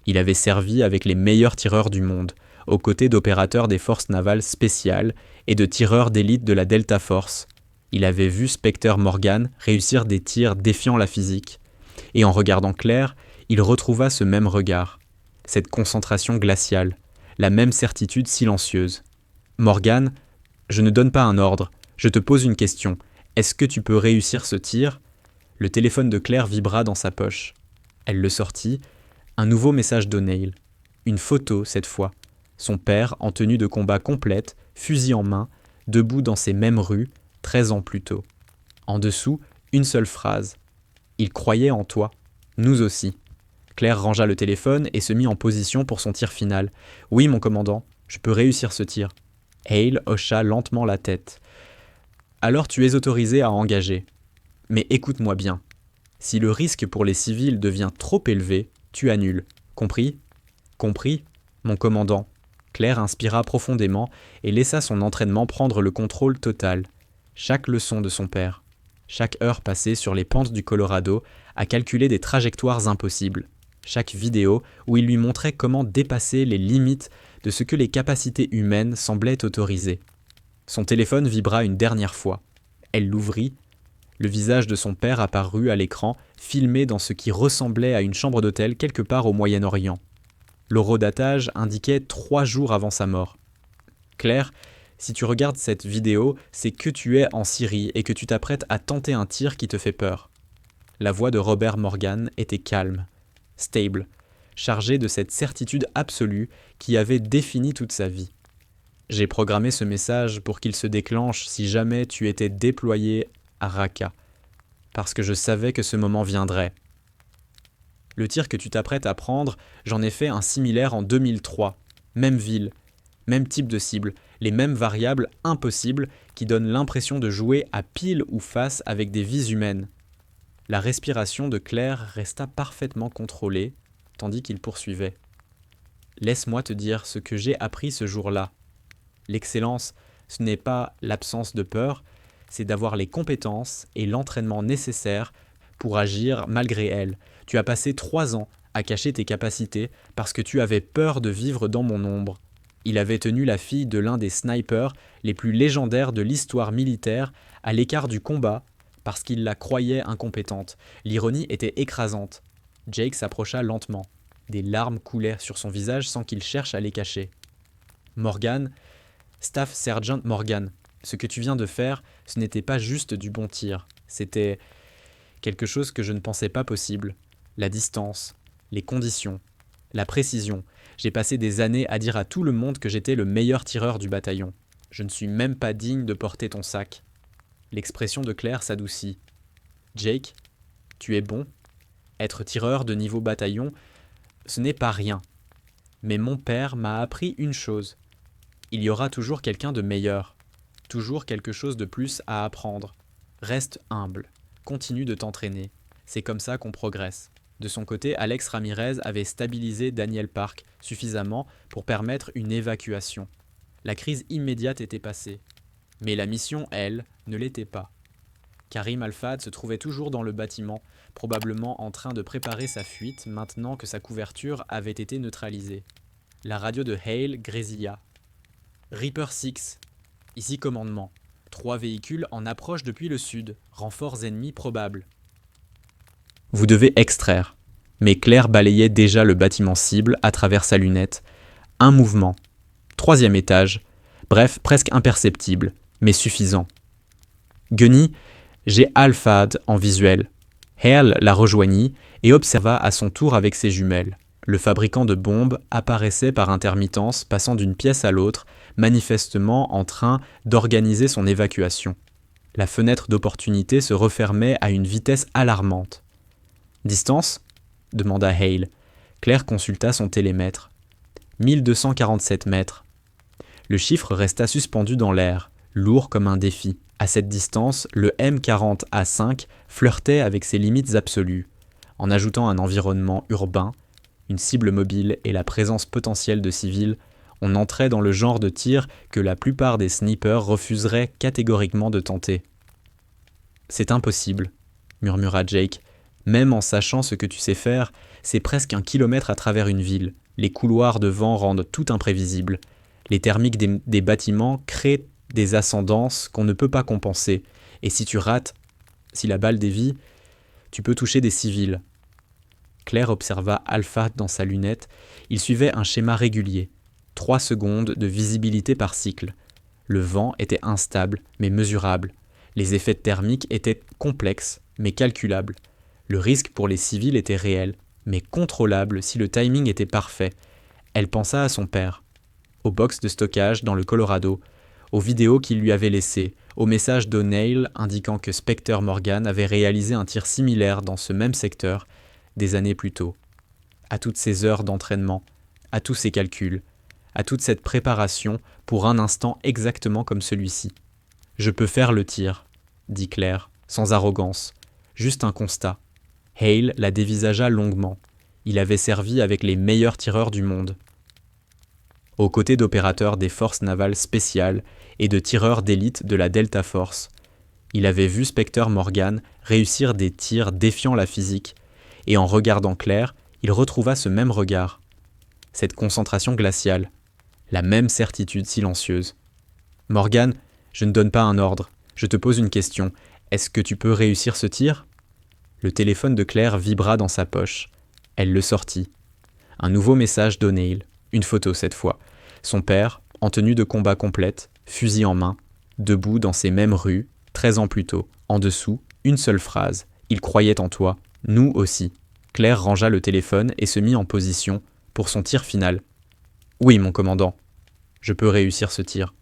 Il avait servi avec les meilleurs tireurs du monde, aux côtés d'opérateurs des forces navales spéciales et de tireurs d'élite de la Delta Force. Il avait vu Spectre Morgan réussir des tirs défiant la physique. Et en regardant Claire, il retrouva ce même regard, cette concentration glaciale, la même certitude silencieuse. « Morgan, je ne donne pas un ordre, je te pose une question. Est-ce que tu peux réussir ce tir ?» Le téléphone de Claire vibra dans sa poche. Elle le sortit. Un nouveau message d'O'Neill. Une photo, cette fois. Son père, en tenue de combat complète, fusil en main, debout dans ces mêmes rues, 13 ans plus tôt. En dessous, une seule phrase. « Il croyait en toi. Nous aussi. » Claire rangea le téléphone et se mit en position pour son tir final. « Oui, mon commandant, je peux réussir ce tir. » Hale hocha lentement la tête. « Alors tu es autorisé à engager. Mais écoute-moi bien. Si le risque pour les civils devient trop élevé, tu annules. Compris ? Compris, mon commandant. » Claire inspira profondément et laissa son entraînement prendre le contrôle total. Chaque leçon de son père, chaque heure passée sur les pentes du Colorado à calculer des trajectoires impossibles, chaque vidéo où il lui montrait comment dépasser les limites de ce que les capacités humaines semblaient autoriser. Son téléphone vibra une dernière fois. Elle l'ouvrit. Le visage de son père apparut à l'écran, filmé dans ce qui ressemblait à une chambre d'hôtel quelque part au Moyen-Orient. L'horodatage indiquait 3 jours avant sa mort. « Claire, si tu regardes cette vidéo, c'est que tu es en Syrie et que tu t'apprêtes à tenter un tir qui te fait peur. » La voix de Robert Morgan était calme, stable, chargée de cette certitude absolue qui avait défini toute sa vie. « J'ai programmé ce message pour qu'il se déclenche si jamais tu étais déployé à Raqqa, parce que je savais que ce moment viendrait. Le tir que tu t'apprêtes à prendre, j'en ai fait un similaire en 2003. Même ville, même type de cible, les mêmes variables impossibles qui donnent l'impression de jouer à pile ou face avec des vies humaines. » La respiration de Claire resta parfaitement contrôlée, tandis qu'il poursuivait. « Laisse-moi te dire ce que j'ai appris ce jour-là. L'excellence, ce n'est pas l'absence de peur, c'est d'avoir les compétences et l'entraînement nécessaires pour agir malgré elles. Tu as passé 3 ans à cacher tes capacités parce que tu avais peur de vivre dans mon ombre. » Il avait tenu la fille de l'un des snipers les plus légendaires de l'histoire militaire à l'écart du combat parce qu'il la croyait incompétente. L'ironie était écrasante. Jake s'approcha lentement. Des larmes coulèrent sur son visage sans qu'il cherche à les cacher. « Morgan, Staff Sergeant Morgan, ce que tu viens de faire, ce n'était pas juste du bon tir. C'était quelque chose que je ne pensais pas possible. La distance, les conditions, la précision. J'ai passé des années à dire à tout le monde que j'étais le meilleur tireur du bataillon. Je ne suis même pas digne de porter ton sac. » L'expression de Claire s'adoucit. « Jake, tu es bon. Être tireur de niveau bataillon, Ce n'est pas rien. Mais mon père m'a appris une chose. Il y aura toujours quelqu'un de meilleur. Toujours quelque chose de plus à apprendre. Reste humble. Continue de t'entraîner. C'est comme ça qu'on progresse. De son côté, Alex Ramirez avait stabilisé Daniel Park suffisamment pour permettre une évacuation. La crise immédiate était passée. Mais la mission, elle, ne l'était pas. Karim Al-Fahd se trouvait toujours dans le bâtiment, probablement en train de préparer sa fuite maintenant que sa couverture avait été neutralisée. La radio de Hale grésilla. Reaper 6, ici commandement. 3 véhicules en approche depuis le sud, renforts ennemis probables. Vous devez extraire. Mais Claire balayait déjà le bâtiment cible à travers sa lunette. Un mouvement. 3e étage. Bref, presque imperceptible, mais suffisant. Gunny, j'ai Al-Fahd en visuel. Hale la rejoignit et observa à son tour avec ses jumelles. Le fabricant de bombes apparaissait par intermittence, passant d'une pièce à l'autre, manifestement en train d'organiser son évacuation. La fenêtre d'opportunité se refermait à une vitesse alarmante. « Distance ?» demanda Hale. Claire consulta son télémètre. 1247 mètres. Le chiffre resta suspendu dans l'air, lourd comme un défi. À cette distance, le M40A5 flirtait avec ses limites absolues. En ajoutant un environnement urbain, une cible mobile et la présence potentielle de civils, on entrait dans le genre de tir que la plupart des snipers refuseraient catégoriquement de tenter. « C'est impossible, » murmura Jake. « Même en sachant ce que tu sais faire, c'est presque 1 kilomètre à travers une ville. Les couloirs de vent rendent tout imprévisible. Les thermiques des bâtiments créent des ascendances qu'on ne peut pas compenser. Et si tu rates, si la balle dévie, tu peux toucher des civils. » Claire observa Al-Fahd dans sa lunette. Il suivait un schéma régulier. 3 secondes de visibilité par cycle. Le vent était instable, mais mesurable. Les effets thermiques étaient complexes, mais calculables. Le risque pour les civils était réel, mais contrôlable si le timing était parfait. Elle pensa à son père, aux box de stockage dans le Colorado, aux vidéos qu'il lui avait laissées, au message d'O'Neill indiquant que Spectre Morgan avait réalisé un tir similaire dans ce même secteur des années plus tôt. À toutes ces heures d'entraînement, à tous ces calculs, à toute cette préparation pour un instant exactement comme celui-ci. « Je peux faire le tir », dit Claire, sans arrogance, juste un constat. Hale la dévisagea longuement. Il avait servi avec les meilleurs tireurs du monde. Aux côtés d'opérateurs des forces navales spéciales et de tireurs d'élite de la Delta Force. Il avait vu Spectre Morgan réussir des tirs défiant la physique, et en regardant Claire, il retrouva ce même regard. Cette concentration glaciale, la même certitude silencieuse. « Morgan, je ne donne pas un ordre, je te pose une question. Est-ce que tu peux réussir ce tir ?» Le téléphone de Claire vibra dans sa poche. Elle le sortit. Un nouveau message d'O'Neill, une photo cette fois. Son père, en tenue de combat complète, fusil en main, debout dans ces mêmes rues, 13 ans plus tôt. En dessous, une seule phrase. « Il croyait en toi, nous aussi. » Claire rangea le téléphone et se mit en position pour son tir final. « Oui, mon commandant. Je peux réussir ce tir. »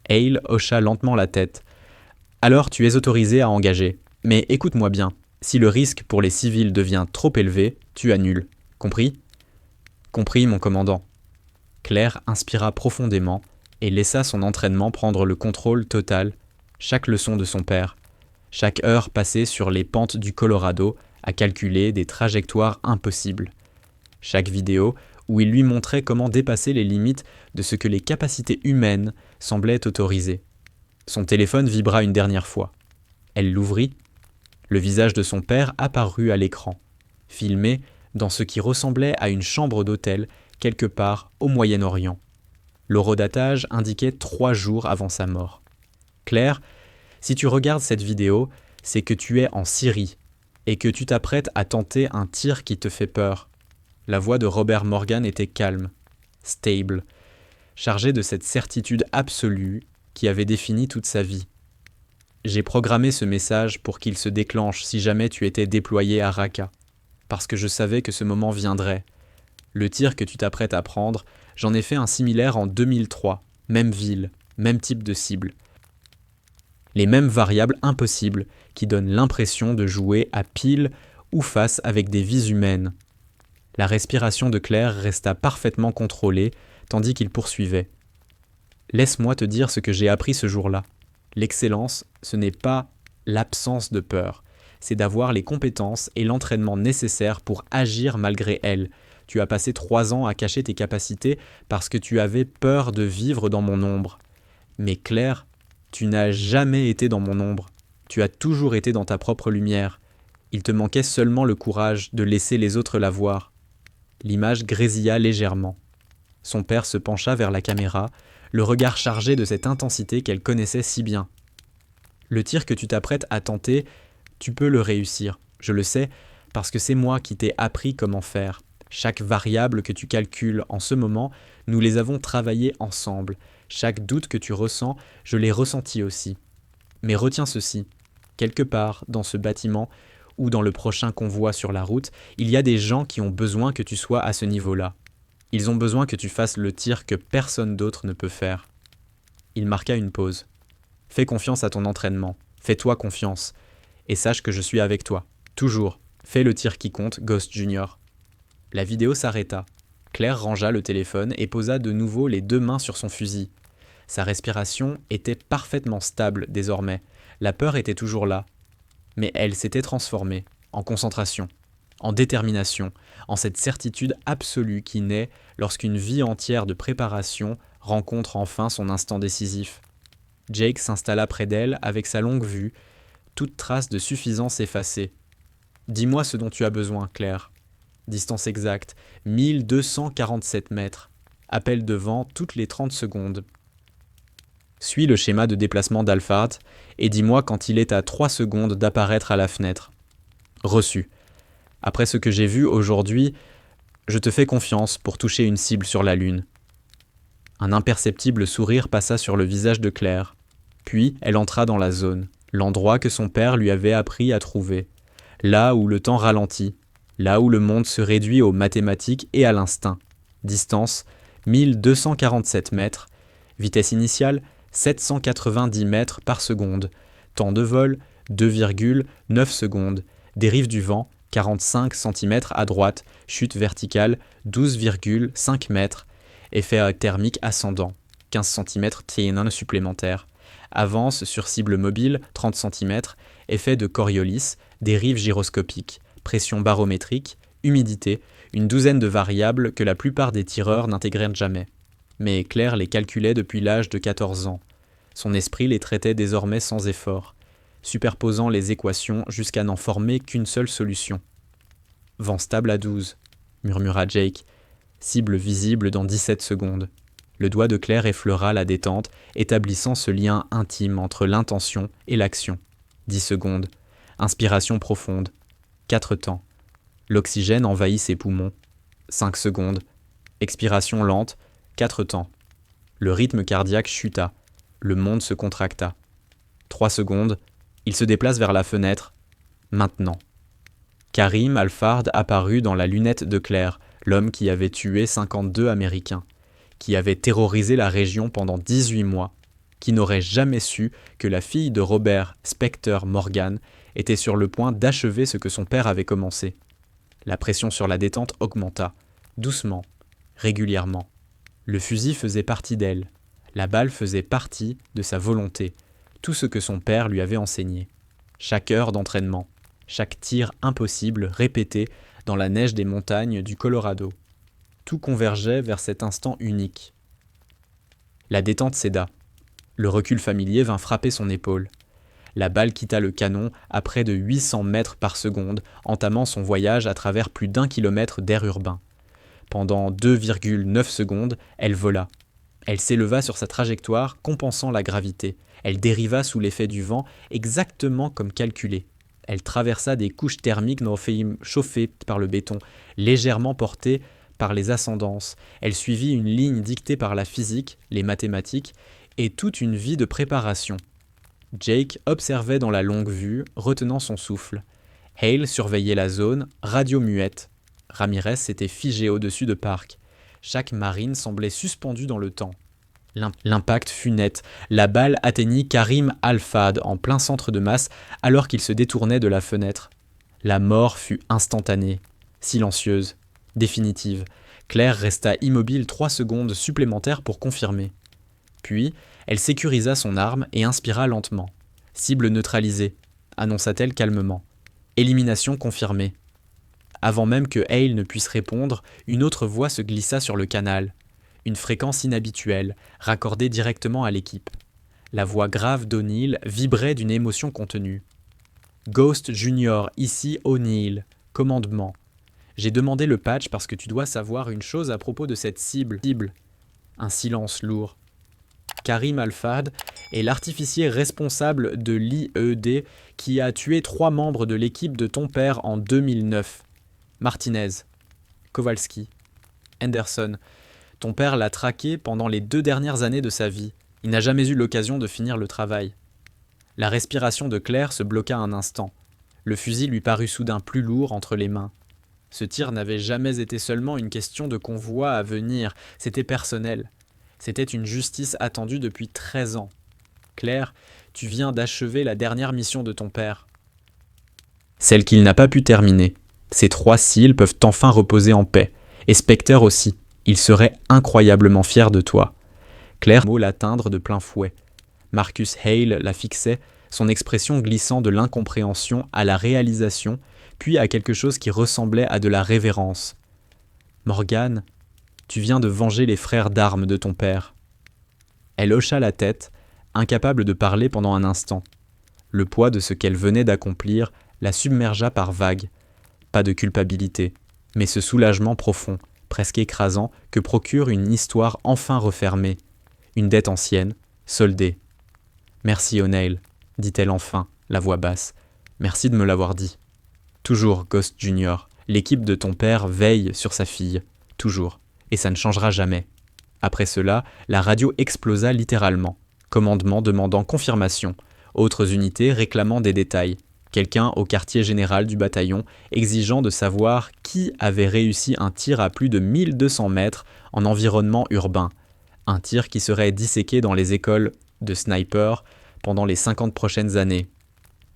Hale hocha lentement la tête. « Alors tu es autorisé à engager. Mais écoute-moi bien. Si le risque pour les civils devient trop élevé, tu annules. Compris ? » ?»« Compris, mon commandant. » Claire inspira profondément et laissa son entraînement prendre le contrôle total, chaque leçon de son père, chaque heure passée sur les pentes du Colorado à calculer des trajectoires impossibles, chaque vidéo où il lui montrait comment dépasser les limites de ce que les capacités humaines semblaient autoriser. Son téléphone vibra une dernière fois. Elle l'ouvrit. Le visage de son père apparut à l'écran, filmé dans ce qui ressemblait à une chambre d'hôtel quelque part au Moyen-Orient. L'horodatage indiquait 3 jours avant sa mort. Claire, si tu regardes cette vidéo, c'est que tu es en Syrie et que tu t'apprêtes à tenter un tir qui te fait peur. La voix de Robert Morgan était calme, stable, chargée de cette certitude absolue qui avait défini toute sa vie. J'ai programmé ce message pour qu'il se déclenche si jamais tu étais déployé à Raqqa, parce que je savais que ce moment viendrait. Le tir que tu t'apprêtes à prendre, j'en ai fait un similaire en 2003, même ville, même type de cible. Les mêmes variables impossibles qui donnent l'impression de jouer à pile ou face avec des vies humaines. La respiration de Claire resta parfaitement contrôlée, tandis qu'il poursuivait. « Laisse-moi te dire ce que j'ai appris ce jour-là. L'excellence, ce n'est pas l'absence de peur, c'est d'avoir les compétences et l'entraînement nécessaires pour agir malgré elle. Tu as passé 3 ans à cacher tes capacités parce que tu avais peur de vivre dans mon ombre. Mais Claire, tu n'as jamais été dans mon ombre. Tu as toujours été dans ta propre lumière. Il te manquait seulement le courage de laisser les autres la voir. » L'image grésilla légèrement. Son père se pencha vers la caméra, le regard chargé de cette intensité qu'elle connaissait si bien. « Le tir que tu t'apprêtes à tenter, tu peux le réussir. Je le sais, parce que c'est moi qui t'ai appris comment faire. Chaque variable que tu calcules en ce moment, nous les avons travaillées ensemble. Chaque doute que tu ressens, je l'ai ressenti aussi. Mais retiens ceci, quelque part dans ce bâtiment, ou dans le prochain convoi sur la route, il y a des gens qui ont besoin que tu sois à ce niveau-là. Ils ont besoin que tu fasses le tir que personne d'autre ne peut faire. » Il marqua une pause. « Fais confiance à ton entraînement. Fais-toi confiance. Et sache que je suis avec toi. Toujours. Fais le tir qui compte, Ghost Junior. » La vidéo s'arrêta. Claire rangea le téléphone et posa de nouveau les 2 mains sur son fusil. Sa respiration était parfaitement stable désormais. La peur était toujours là. Mais elle s'était transformée en concentration, en détermination, en cette certitude absolue qui naît lorsqu'une vie entière de préparation rencontre enfin son instant décisif. Jake s'installa près d'elle avec sa longue vue, toute trace de suffisance effacée. « Dis-moi ce dont tu as besoin, Claire. » Distance exacte, 1247 mètres. Appel de vent toutes les 30 secondes. Suis le schéma de déplacement d'Alphard et dis-moi quand il est à 3 secondes d'apparaître à la fenêtre. Reçu. Après ce que j'ai vu aujourd'hui, je te fais confiance pour toucher une cible sur la Lune. Un imperceptible sourire passa sur le visage de Claire. Puis elle entra dans la zone, l'endroit que son père lui avait appris à trouver. Là où le temps ralentit, là où le monde se réduit aux mathématiques et à l'instinct. Distance, 1247 mètres. Vitesse initiale, 790 mètres par seconde. Temps de vol, 2,9 secondes. Dérive du vent, 45 cm à droite. Chute verticale, 12,5 mètres. Effet thermique ascendant, 15 cm TN1 supplémentaire. Avance sur cible mobile, 30 cm. Effet de Coriolis, dérive gyroscopique. Pression barométrique, humidité, une douzaine de variables que la plupart des tireurs n'intégrèrent jamais. Mais Claire les calculait depuis l'âge de 14 ans. Son esprit les traitait désormais sans effort, superposant les équations jusqu'à n'en former qu'une seule solution. « Vent stable à 12, » murmura Jake. Cible visible dans 17 secondes. Le doigt de Claire effleura la détente, établissant ce lien intime entre l'intention et l'action. 10 secondes. Inspiration profonde. 4 temps. L'oxygène envahit ses poumons. 5 secondes. Expiration lente. 4 temps. Le rythme cardiaque chuta. Le monde se contracta. 3 secondes. Il se déplace vers la fenêtre. Maintenant. Karim Alphard apparut dans la lunette de Claire, l'homme qui avait tué 52 Américains, qui avait terrorisé la région pendant 18 mois, qui n'aurait jamais su que la fille de Robert Specter Morgan était sur le point d'achever ce que son père avait commencé. La pression sur la détente augmenta, doucement, régulièrement. Le fusil faisait partie d'elle, la balle faisait partie de sa volonté, tout ce que son père lui avait enseigné. Chaque heure d'entraînement, chaque tir impossible répété dans la neige des montagnes du Colorado. Tout convergeait vers cet instant unique. La détente céda. Le recul familier vint frapper son épaule. La balle quitta le canon à près de 800 mètres par seconde, entamant son voyage à travers plus d'1 kilomètre d'air urbain. Pendant 2,9 secondes, elle vola. Elle s'éleva sur sa trajectoire, compensant la gravité. Elle dériva sous l'effet du vent, exactement comme calculé. Elle traversa des couches thermiques chauffées par le béton, légèrement portées par les ascendances. Elle suivit une ligne dictée par la physique, les mathématiques, et toute une vie de préparation. Jake observait dans la longue vue, retenant son souffle. Hale surveillait la zone, radio muette. Ramirez s'était figé au-dessus de Park. Chaque marine semblait suspendue dans le temps. L'impact fut net. La balle atteignit Karim Alphard en plein centre de masse alors qu'il se détournait de la fenêtre. La mort fut instantanée, silencieuse, Définitive. Claire resta immobile 3 secondes supplémentaires pour confirmer. Puis, elle sécurisa son arme et inspira lentement. Cible neutralisée, annonça-t-elle calmement. Élimination confirmée. Avant même que Hale ne puisse répondre, une autre voix se glissa sur le canal. Une fréquence inhabituelle, raccordée directement à l'équipe. La voix grave d'O'Neill vibrait d'une émotion contenue. Ghost Junior, ici O'Neill. Commandement. J'ai demandé le patch parce que tu dois savoir une chose à propos de cette cible. Un silence lourd. Karim Al-Fahd est l'artificier responsable de l'IED qui a tué 3 membres de l'équipe de ton père en 2009. Martinez, Kowalski, Henderson. Ton père l'a traqué pendant les 2 dernières années de sa vie. Il n'a jamais eu l'occasion de finir le travail. La respiration de Claire se bloqua un instant. Le fusil lui parut soudain plus lourd entre les mains. Ce tir n'avait jamais été seulement une question de convoi à venir, c'était personnel. C'était une justice attendue depuis 13 ans. Claire, tu viens d'achever la dernière mission de ton père. Celle qu'il n'a pas pu terminer. Ces 3 cils peuvent enfin reposer en paix. Et Spectre aussi. Il serait incroyablement fier de toi. Claire mot l'atteindre de plein fouet. Marcus Hale la fixait, son expression glissant de l'incompréhension à la réalisation, puis à quelque chose qui ressemblait à de la révérence. Morgane, tu viens de venger les frères d'armes de ton père. Elle hocha la tête, incapable de parler pendant un instant. Le poids de ce qu'elle venait d'accomplir la submergea par vagues. Pas de culpabilité, mais ce soulagement profond, presque écrasant, que procure une histoire enfin refermée. Une dette ancienne, soldée. Merci O'Neill, dit-elle enfin, la voix basse. Merci de me l'avoir dit. Toujours, Ghost Junior, l'équipe de ton père veille sur sa fille. Toujours. Et ça ne changera jamais. Après cela, la radio explosa littéralement. Commandement demandant confirmation. Autres unités réclamant des détails. Quelqu'un au quartier général du bataillon exigeant de savoir qui avait réussi un tir à plus de 1200 mètres en environnement urbain. Un tir qui serait disséqué dans les écoles de snipers pendant les 50 prochaines années.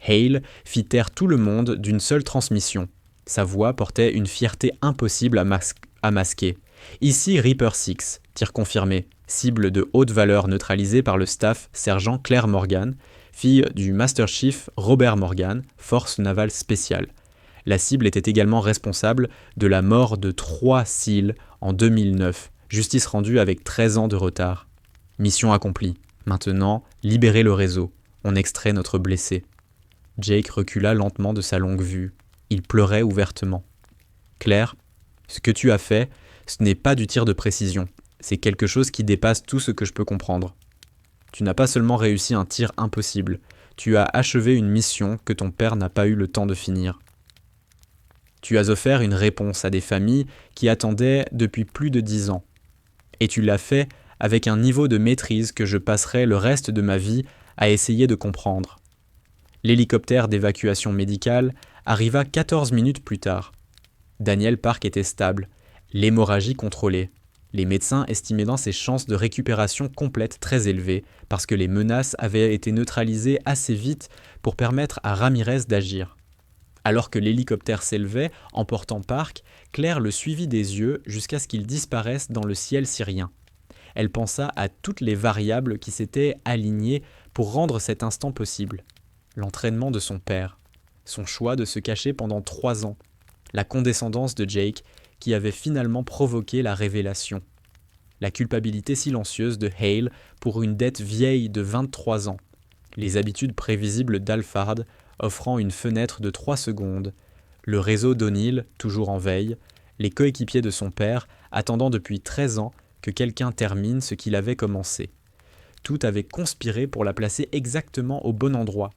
Hale fit taire tout le monde d'une seule transmission. Sa voix portait une fierté impossible à masquer. Ici Reaper 6, tir confirmé, cible de haute valeur neutralisée par le staff sergent Claire Morgan, fille du Master Chief Robert Morgan, force navale spéciale. La cible était également responsable de la mort de 3 SEAL en 2009, justice rendue avec 13 ans de retard. Mission accomplie. Maintenant, libérer le réseau. On extrait notre blessé. Jake recula lentement de sa longue vue. Il pleurait ouvertement. Claire, ce que tu as fait, ce n'est pas du tir de précision. C'est quelque chose qui dépasse tout ce que je peux comprendre. Tu n'as pas seulement réussi un tir impossible, tu as achevé une mission que ton père n'a pas eu le temps de finir. Tu as offert une réponse à des familles qui attendaient depuis plus de 10 ans. Et tu l'as fait avec un niveau de maîtrise que je passerai le reste de ma vie à essayer de comprendre. L'hélicoptère d'évacuation médicale arriva 14 minutes plus tard. Daniel Park était stable, l'hémorragie contrôlée. Les médecins estimaient dans ses chances de récupération complète très élevées parce que les menaces avaient été neutralisées assez vite pour permettre à Ramirez d'agir. Alors que l'hélicoptère s'élevait, emportant Park, Claire le suivit des yeux jusqu'à ce qu'il disparaisse dans le ciel syrien. Elle pensa à toutes les variables qui s'étaient alignées pour rendre cet instant possible. L'entraînement de son père, son choix de se cacher pendant 3 ans, la condescendance de Jake qui avait finalement provoqué la révélation, la culpabilité silencieuse de Hale pour une dette vieille de 23 ans, les habitudes prévisibles d'Al-Fahd offrant une fenêtre de 3 secondes, le réseau d'O'Neill toujours en veille, les coéquipiers de son père attendant depuis 13 ans que quelqu'un termine ce qu'il avait commencé. Tout avait conspiré pour la placer exactement au bon endroit,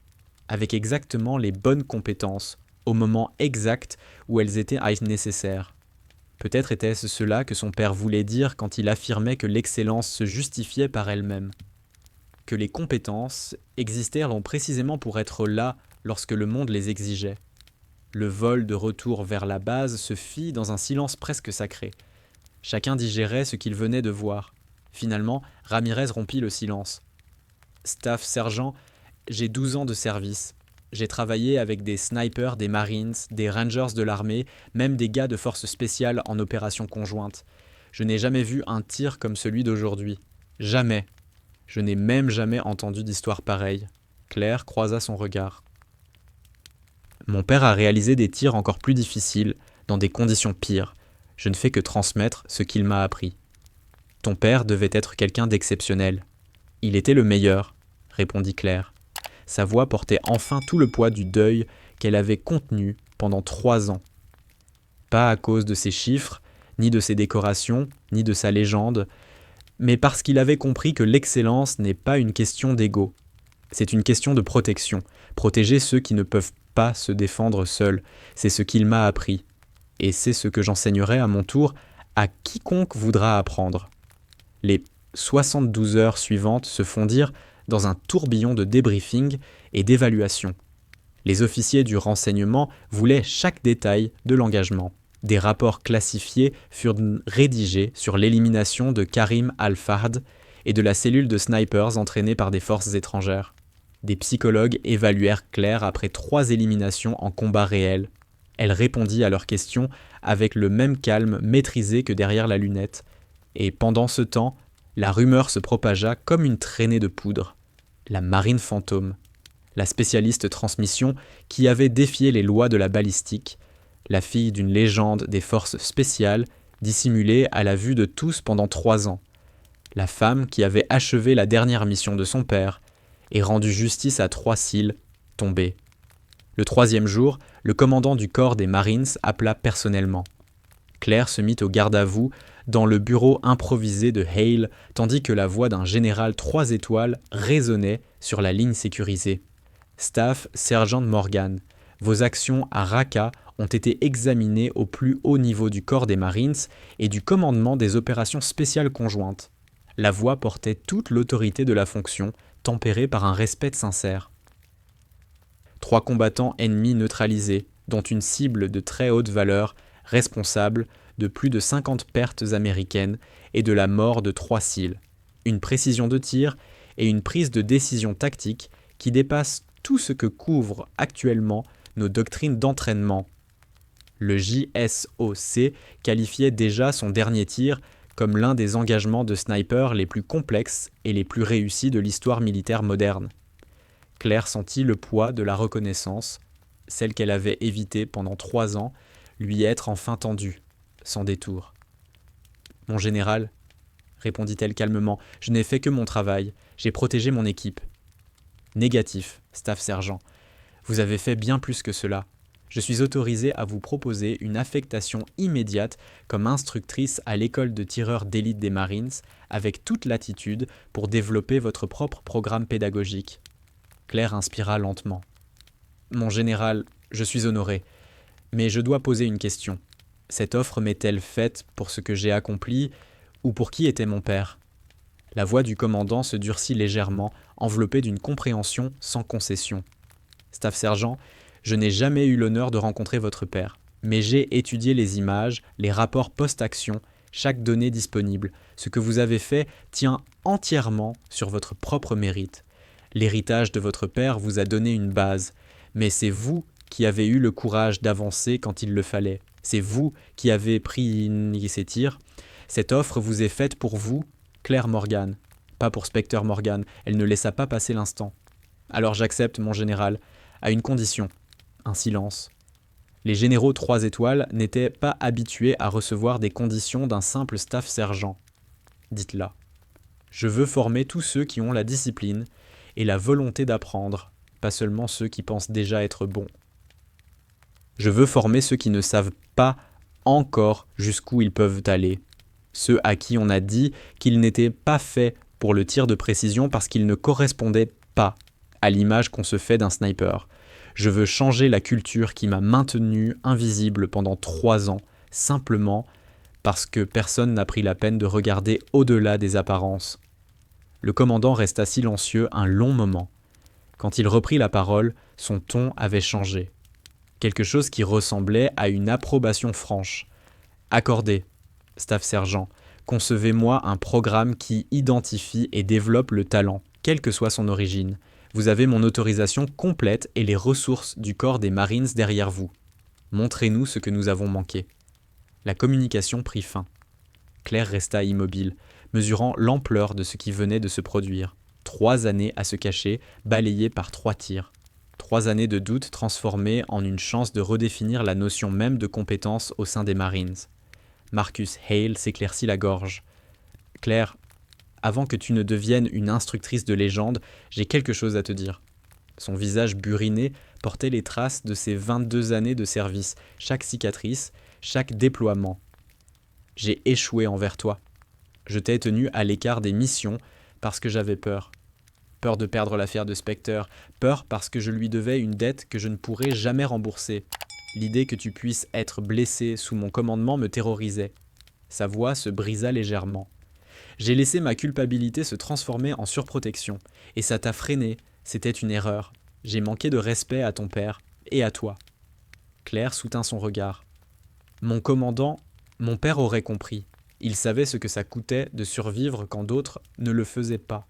avec exactement les bonnes compétences, au moment exact où elles étaient nécessaires. Peut-être était-ce cela que son père voulait dire quand il affirmait que l'excellence se justifiait par elle-même. Que les compétences existèrent précisément pour être là lorsque le monde les exigeait. Le vol de retour vers la base se fit dans un silence presque sacré. Chacun digérait ce qu'il venait de voir. Finalement, Ramirez rompit le silence. « Staff sergent, j'ai 12 ans de service. J'ai travaillé avec des snipers, des Marines, des Rangers de l'armée, même des gars de forces spéciales en opération conjointe. Je n'ai jamais vu un tir comme celui d'aujourd'hui. Jamais. Je n'ai même jamais entendu d'histoire pareille. Claire croisa son regard. Mon père a réalisé des tirs encore plus difficiles, dans des conditions pires. Je ne fais que transmettre ce qu'il m'a appris. Ton père devait être quelqu'un d'exceptionnel. Il était le meilleur, répondit Claire. Sa voix portait enfin tout le poids du deuil qu'elle avait contenu pendant 3 ans. Pas à cause de ses chiffres, ni de ses décorations, ni de sa légende, mais parce qu'il avait compris que l'excellence n'est pas une question d'ego. C'est une question de protection. Protéger ceux qui ne peuvent pas se défendre seuls, c'est ce qu'il m'a appris. Et c'est ce que j'enseignerai à mon tour à quiconque voudra apprendre. Les 72 heures suivantes se fondirent dans un tourbillon de débriefing et d'évaluation. Les officiers du renseignement voulaient chaque détail de l'engagement. Des rapports classifiés furent rédigés sur l'élimination de Karim Al-Fahd et de la cellule de snipers entraînée par des forces étrangères. Des psychologues évaluèrent Claire après 3 éliminations en combat réel. Elle répondit à leurs questions avec le même calme maîtrisé que derrière la lunette. Et pendant ce temps, la rumeur se propagea comme une traînée de poudre. La marine fantôme, la spécialiste transmission qui avait défié les lois de la balistique, la fille d'une légende des forces spéciales, dissimulée à la vue de tous pendant 3 ans, la femme qui avait achevé la dernière mission de son père et rendu justice à 3 cils tombés. Le 3e jour, le commandant du corps des Marines appela personnellement. Claire se mit au garde-à-vous dans le bureau improvisé de Hale, tandis que la voix d'un général 3 étoiles résonnait sur la ligne sécurisée. Staff Sergent Morgan, vos actions à Raqqa ont été examinées au plus haut niveau du corps des Marines et du commandement des opérations spéciales conjointes. La voix portait toute l'autorité de la fonction, tempérée par un respect sincère. 3 combattants ennemis neutralisés, dont une cible de très haute valeur, responsable de plus de 50 pertes américaines et de la mort de 3 cils. Une précision de tir et une prise de décision tactique qui dépasse tout ce que couvrent actuellement nos doctrines d'entraînement. Le JSOC qualifiait déjà son dernier tir comme l'un des engagements de sniper les plus complexes et les plus réussis de l'histoire militaire moderne. Claire sentit le poids de la reconnaissance, celle qu'elle avait évitée pendant 3 ans, lui être enfin tendue, sans détour. « Mon général, répondit-elle calmement, je n'ai fait que mon travail, j'ai protégé mon équipe. Négatif, staff sergent. Vous avez fait bien plus que cela. Je suis autorisé à vous proposer une affectation immédiate comme instructrice à l'école de tireurs d'élite des Marines, avec toute latitude pour développer votre propre programme pédagogique. Claire inspira lentement. Mon général, je suis honoré, mais je dois poser une question. Cette offre m'est-elle faite pour ce que j'ai accompli ou pour qui était mon père ? La voix du commandant se durcit légèrement, enveloppée d'une compréhension sans concession. Staff sergent, je n'ai jamais eu l'honneur de rencontrer votre père, mais j'ai étudié les images, les rapports post-action, chaque donnée disponible. Ce que vous avez fait tient entièrement sur votre propre mérite. L'héritage de votre père vous a donné une base, mais c'est vous qui avez eu le courage d'avancer quand il le fallait. C'est vous qui avez pris ces tirs. Cette offre vous est faite pour vous, Claire Morgan, pas pour Spectre Morgan. Elle ne laissa pas passer l'instant. Alors j'accepte, mon général, à une condition, un silence. Les généraux 3 étoiles n'étaient pas habitués à recevoir des conditions d'un simple staff sergent. Dites-la. Je veux former tous ceux qui ont la discipline et la volonté d'apprendre, pas seulement ceux qui pensent déjà être bons. Je veux former ceux qui ne savent pas encore jusqu'où ils peuvent aller, ceux à qui on a dit qu'ils n'étaient pas faits pour le tir de précision parce qu'ils ne correspondaient pas à l'image qu'on se fait d'un sniper. Je veux changer la culture qui m'a maintenu invisible pendant 3 ans, simplement parce que personne n'a pris la peine de regarder au-delà des apparences. Le commandant resta silencieux un long moment. Quand il reprit la parole, son ton avait changé. Quelque chose qui ressemblait à une approbation franche. Accordé, staff sergent, concevez-moi un programme qui identifie et développe le talent, quelle que soit son origine. Vous avez mon autorisation complète et les ressources du corps des Marines derrière vous. Montrez-nous ce que nous avons manqué. » La communication prit fin. Claire resta immobile, mesurant l'ampleur de ce qui venait de se produire. 3 années à se cacher, balayées par 3 tirs. 3 années de doute transformées en une chance de redéfinir la notion même de compétence au sein des Marines. Marcus Hale s'éclaircit la gorge. « Claire, avant que tu ne deviennes une instructrice de légende, j'ai quelque chose à te dire. » Son visage buriné portait les traces de ses 22 années de service, chaque cicatrice, chaque déploiement. « J'ai échoué envers toi. Je t'ai tenu à l'écart des missions parce que j'avais peur. Peur de perdre l'affaire de Spectre, peur parce que je lui devais une dette que je ne pourrais jamais rembourser. L'idée que tu puisses être blessé sous mon commandement me terrorisait. » Sa voix se brisa légèrement. « J'ai laissé ma culpabilité se transformer en surprotection, et ça t'a freiné, c'était une erreur. J'ai manqué de respect à ton père et à toi. » Claire soutint son regard. « Mon commandant, mon père aurait compris. Il savait ce que ça coûtait de survivre quand d'autres ne le faisaient pas.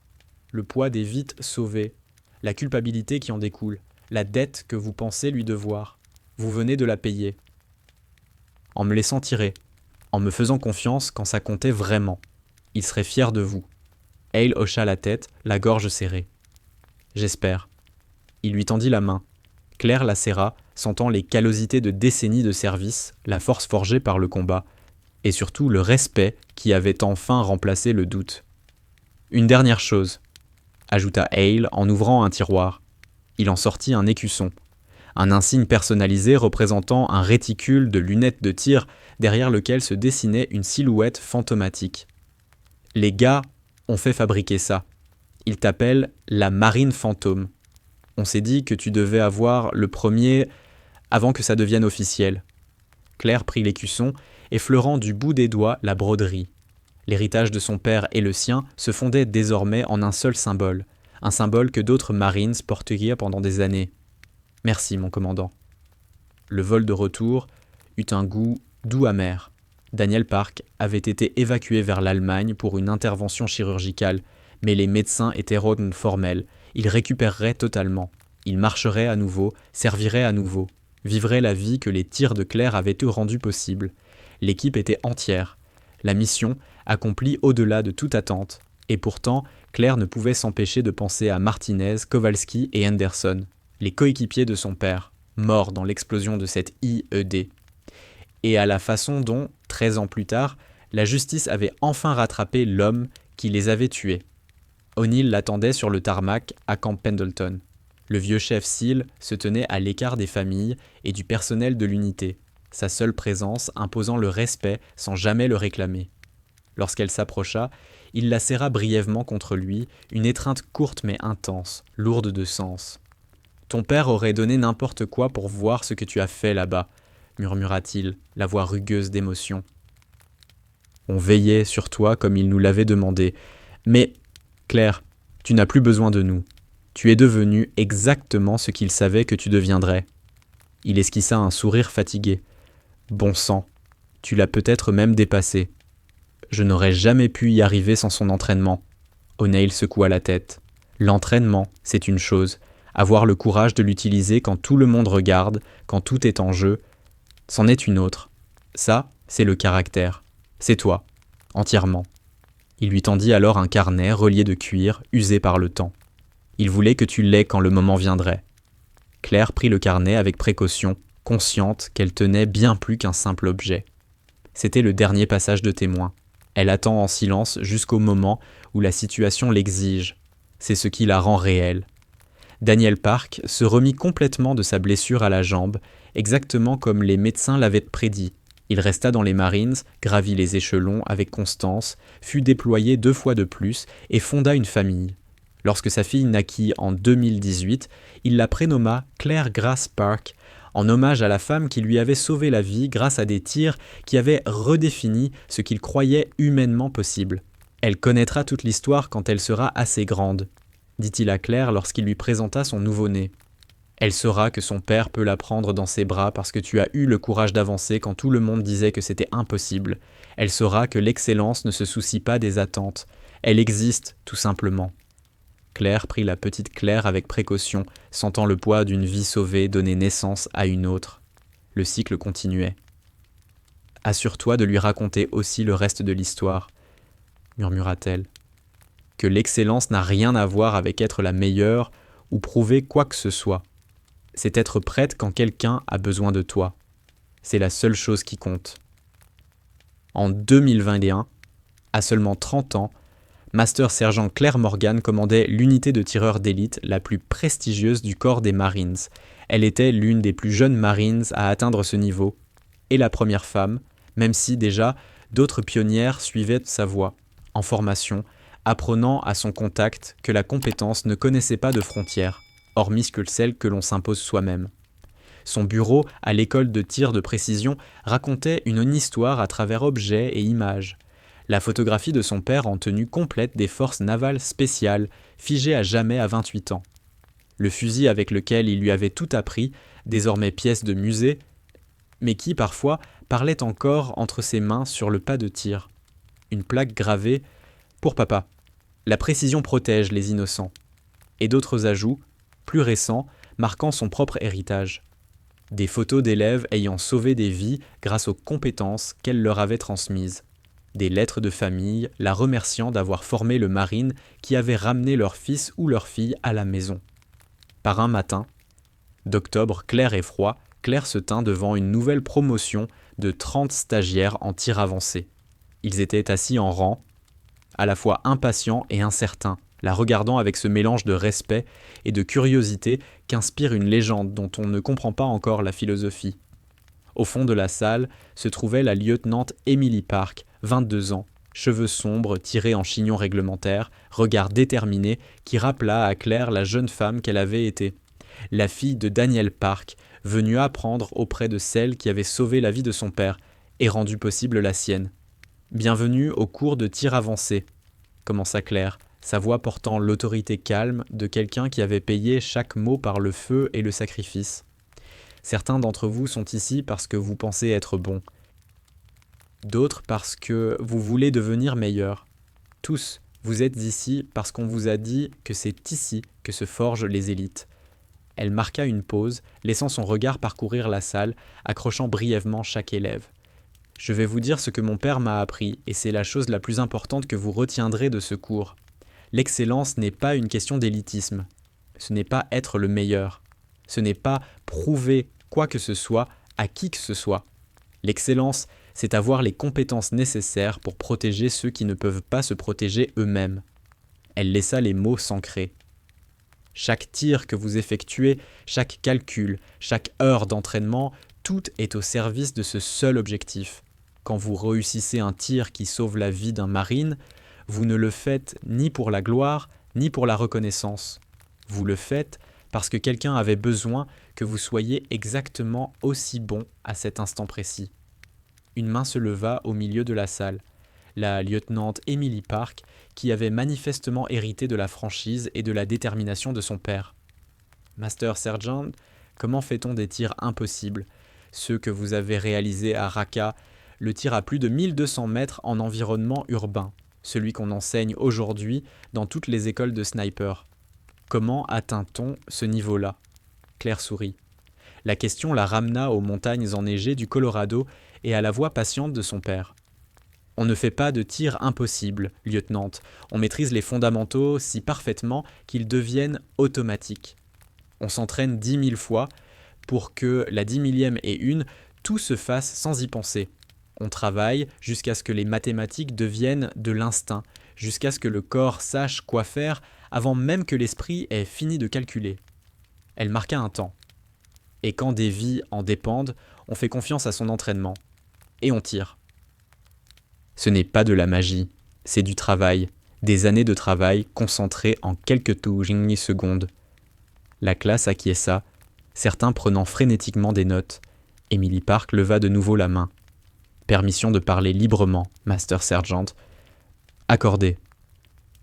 Le poids des vies sauvées, la culpabilité qui en découle, la dette que vous pensez lui devoir. Vous venez de la payer. En me laissant tirer, en me faisant confiance quand ça comptait vraiment. Il serait fier de vous. » Hale hocha la tête, la gorge serrée. « J'espère. » Il lui tendit la main. Claire la serra, sentant les callosités de décennies de service, la force forgée par le combat, et surtout le respect qui avait enfin remplacé le doute. « Une dernière chose, » ajouta Hale en ouvrant un tiroir. Il en sortit un écusson, un insigne personnalisé représentant un réticule de lunettes de tir derrière lequel se dessinait une silhouette fantomatique. « Les gars ont fait fabriquer ça. Ils t'appellent la Marine Fantôme. On s'est dit que tu devais avoir le premier avant que ça devienne officiel. » Claire prit l'écusson, effleurant du bout des doigts la broderie. L'héritage de son père et le sien se fondaient désormais en un seul symbole, un symbole que d'autres Marines porteraient pendant des années. « Merci, mon commandant. » Le vol de retour eut un goût doux amer. Daniel Park avait été évacué vers l'Allemagne pour une intervention chirurgicale, mais les médecins étaient formels. Il récupérerait totalement. Il marcherait à nouveau, servirait à nouveau, vivrait la vie que les tirs de Claire avaient rendu possible. L'équipe était entière. La mission accomplie au-delà de toute attente. Et pourtant, Claire ne pouvait s'empêcher de penser à Martinez, Kowalski et Henderson, les coéquipiers de son père, morts dans l'explosion de cette IED. Et à la façon dont, 13 ans plus tard, la justice avait enfin rattrapé l'homme qui les avait tués. O'Neill l'attendait sur le tarmac à Camp Pendleton. Le vieux chef SEAL se tenait à l'écart des familles et du personnel de l'unité, sa seule présence imposant le respect sans jamais le réclamer. Lorsqu'elle s'approcha, il la serra brièvement contre lui, une étreinte courte mais intense, lourde de sens. « Ton père aurait donné n'importe quoi pour voir ce que tu as fait là-bas, » murmura-t-il, la voix rugueuse d'émotion. « On veillait sur toi comme il nous l'avait demandé. Mais, Claire, tu n'as plus besoin de nous. Tu es devenue exactement ce qu'il savait que tu deviendrais. » Il esquissa un sourire fatigué. « Bon sang, tu l'as peut-être même dépassé. Je n'aurais jamais pu y arriver sans son entraînement. » O'Neill secoua la tête. « L'entraînement, c'est une chose. Avoir le courage de l'utiliser quand tout le monde regarde, quand tout est en jeu, c'en est une autre. Ça, c'est le caractère. C'est toi, entièrement. » Il lui tendit alors un carnet relié de cuir, usé par le temps. Il voulait que tu l'aies quand le moment viendrait. Claire prit le carnet avec précaution, consciente qu'elle tenait bien plus qu'un simple objet. C'était le dernier passage de témoin. Elle attend en silence jusqu'au moment où la situation l'exige. C'est ce qui la rend réelle. Daniel Park se remit complètement de sa blessure à la jambe, exactement comme les médecins l'avaient prédit. Il resta dans les Marines, gravit les échelons avec constance, fut déployé 2 fois de plus et fonda une famille. Lorsque sa fille naquit en 2018, il la prénomma Claire Grace Park, en hommage à la femme qui lui avait sauvé la vie grâce à des tirs qui avaient redéfini ce qu'il croyait humainement possible. « Elle connaîtra toute l'histoire quand elle sera assez grande », dit-il à Claire lorsqu'il lui présenta son nouveau-né. « Elle saura que son père peut la prendre dans ses bras parce que tu as eu le courage d'avancer quand tout le monde disait que c'était impossible. Elle saura que l'excellence ne se soucie pas des attentes. Elle existe, tout simplement. » Claire prit la petite Claire avec précaution, sentant le poids d'une vie sauvée donner naissance à une autre. Le cycle continuait. « Assure-toi de lui raconter aussi le reste de l'histoire, » murmura-t-elle. « Que l'excellence n'a rien à voir avec être la meilleure ou prouver quoi que ce soit. C'est être prête quand quelqu'un a besoin de toi. C'est la seule chose qui compte. » En 2021, à seulement 30 ans, Master Sergent Claire Morgan commandait l'unité de tireurs d'élite la plus prestigieuse du corps des Marines. Elle était l'une des plus jeunes Marines à atteindre ce niveau, et la première femme, même si déjà d'autres pionnières suivaient sa voie, en formation, apprenant à son contact que la compétence ne connaissait pas de frontières, hormis que celles que l'on s'impose soi-même. Son bureau, à l'école de tir de précision, racontait une histoire à travers objets et images. La photographie de son père en tenue complète des forces navales spéciales, figée à jamais à 28 ans. Le fusil avec lequel il lui avait tout appris, désormais pièce de musée, mais qui, parfois, parlait encore entre ses mains sur le pas de tir. Une plaque gravée « Pour papa. La précision protège les innocents » et d'autres ajouts, plus récents, marquant son propre héritage. Des photos d'élèves ayant sauvé des vies grâce aux compétences qu'elle leur avait transmises. Des lettres de famille la remerciant d'avoir formé le marine qui avait ramené leur fils ou leur fille à la maison. Par un matin d'octobre clair et froid, Claire se tint devant une nouvelle promotion de 30 stagiaires en tir avancé. Ils étaient assis en rang, à la fois impatients et incertains, la regardant avec ce mélange de respect et de curiosité qu'inspire une légende dont on ne comprend pas encore la philosophie. Au fond de la salle se trouvait la lieutenante Emily Park, 22 ans, cheveux sombres tirés en chignon réglementaire, regard déterminé qui rappela à Claire la jeune femme qu'elle avait été, la fille de Daniel Park, venue apprendre auprès de celle qui avait sauvé la vie de son père et rendu possible la sienne. « Bienvenue au cours de tir avancé », commença Claire, sa voix portant l'autorité calme de quelqu'un qui avait payé chaque mot par le feu et le sacrifice. Certains d'entre vous sont ici parce que vous pensez être bons, d'autres parce que vous voulez devenir meilleurs. Tous, vous êtes ici parce qu'on vous a dit que c'est ici que se forgent les élites. Elle marqua une pause, laissant son regard parcourir la salle, accrochant brièvement chaque élève. « Je vais vous dire ce que mon père m'a appris, et c'est la chose la plus importante que vous retiendrez de ce cours. L'excellence n'est pas une question d'élitisme. Ce n'est pas être le meilleur. Ce n'est pas prouver quoi que ce soit à qui que ce soit. L'excellence, c'est avoir les compétences nécessaires pour protéger ceux qui ne peuvent pas se protéger eux-mêmes. » Elle laissa les mots s'ancrer. Chaque tir que vous effectuez, chaque calcul, chaque heure d'entraînement, tout est au service de ce seul objectif. Quand vous réussissez un tir qui sauve la vie d'un marine, vous ne le faites ni pour la gloire, ni pour la reconnaissance. Vous le faites parce que quelqu'un avait besoin que vous soyez exactement aussi bon à cet instant précis. Une main se leva au milieu de la salle. La lieutenante Emily Park, qui avait manifestement hérité de la franchise et de la détermination de son père. « Master Sergeant, comment fait-on des tirs impossibles, ceux que vous avez réalisés à Raqqa, le tir à plus de 1200 mètres en environnement urbain, celui qu'on enseigne aujourd'hui dans toutes les écoles de snipers. Comment atteint-on ce niveau-là » Claire sourit. La question la ramena aux montagnes enneigées du Colorado et à la voix patiente de son père. « On ne fait pas de tir impossible, lieutenante. On maîtrise les fondamentaux si parfaitement qu'ils deviennent automatiques. On s'entraîne 10 000 fois pour que la 10 000e et une, tout se fasse sans y penser. On travaille jusqu'à ce que les mathématiques deviennent de l'instinct, jusqu'à ce que le corps sache quoi faire avant même que l'esprit ait fini de calculer. » Elle marqua un temps. « Et quand des vies en dépendent, on fait confiance à son entraînement. Et on tire. » Ce n'est pas de la magie, c'est du travail, des années de travail concentrées en quelques secondes. La classe acquiesça, certains prenant frénétiquement des notes. Emily Park leva de nouveau la main. « Permission de parler librement, Master Sergeant. » « Accordé. »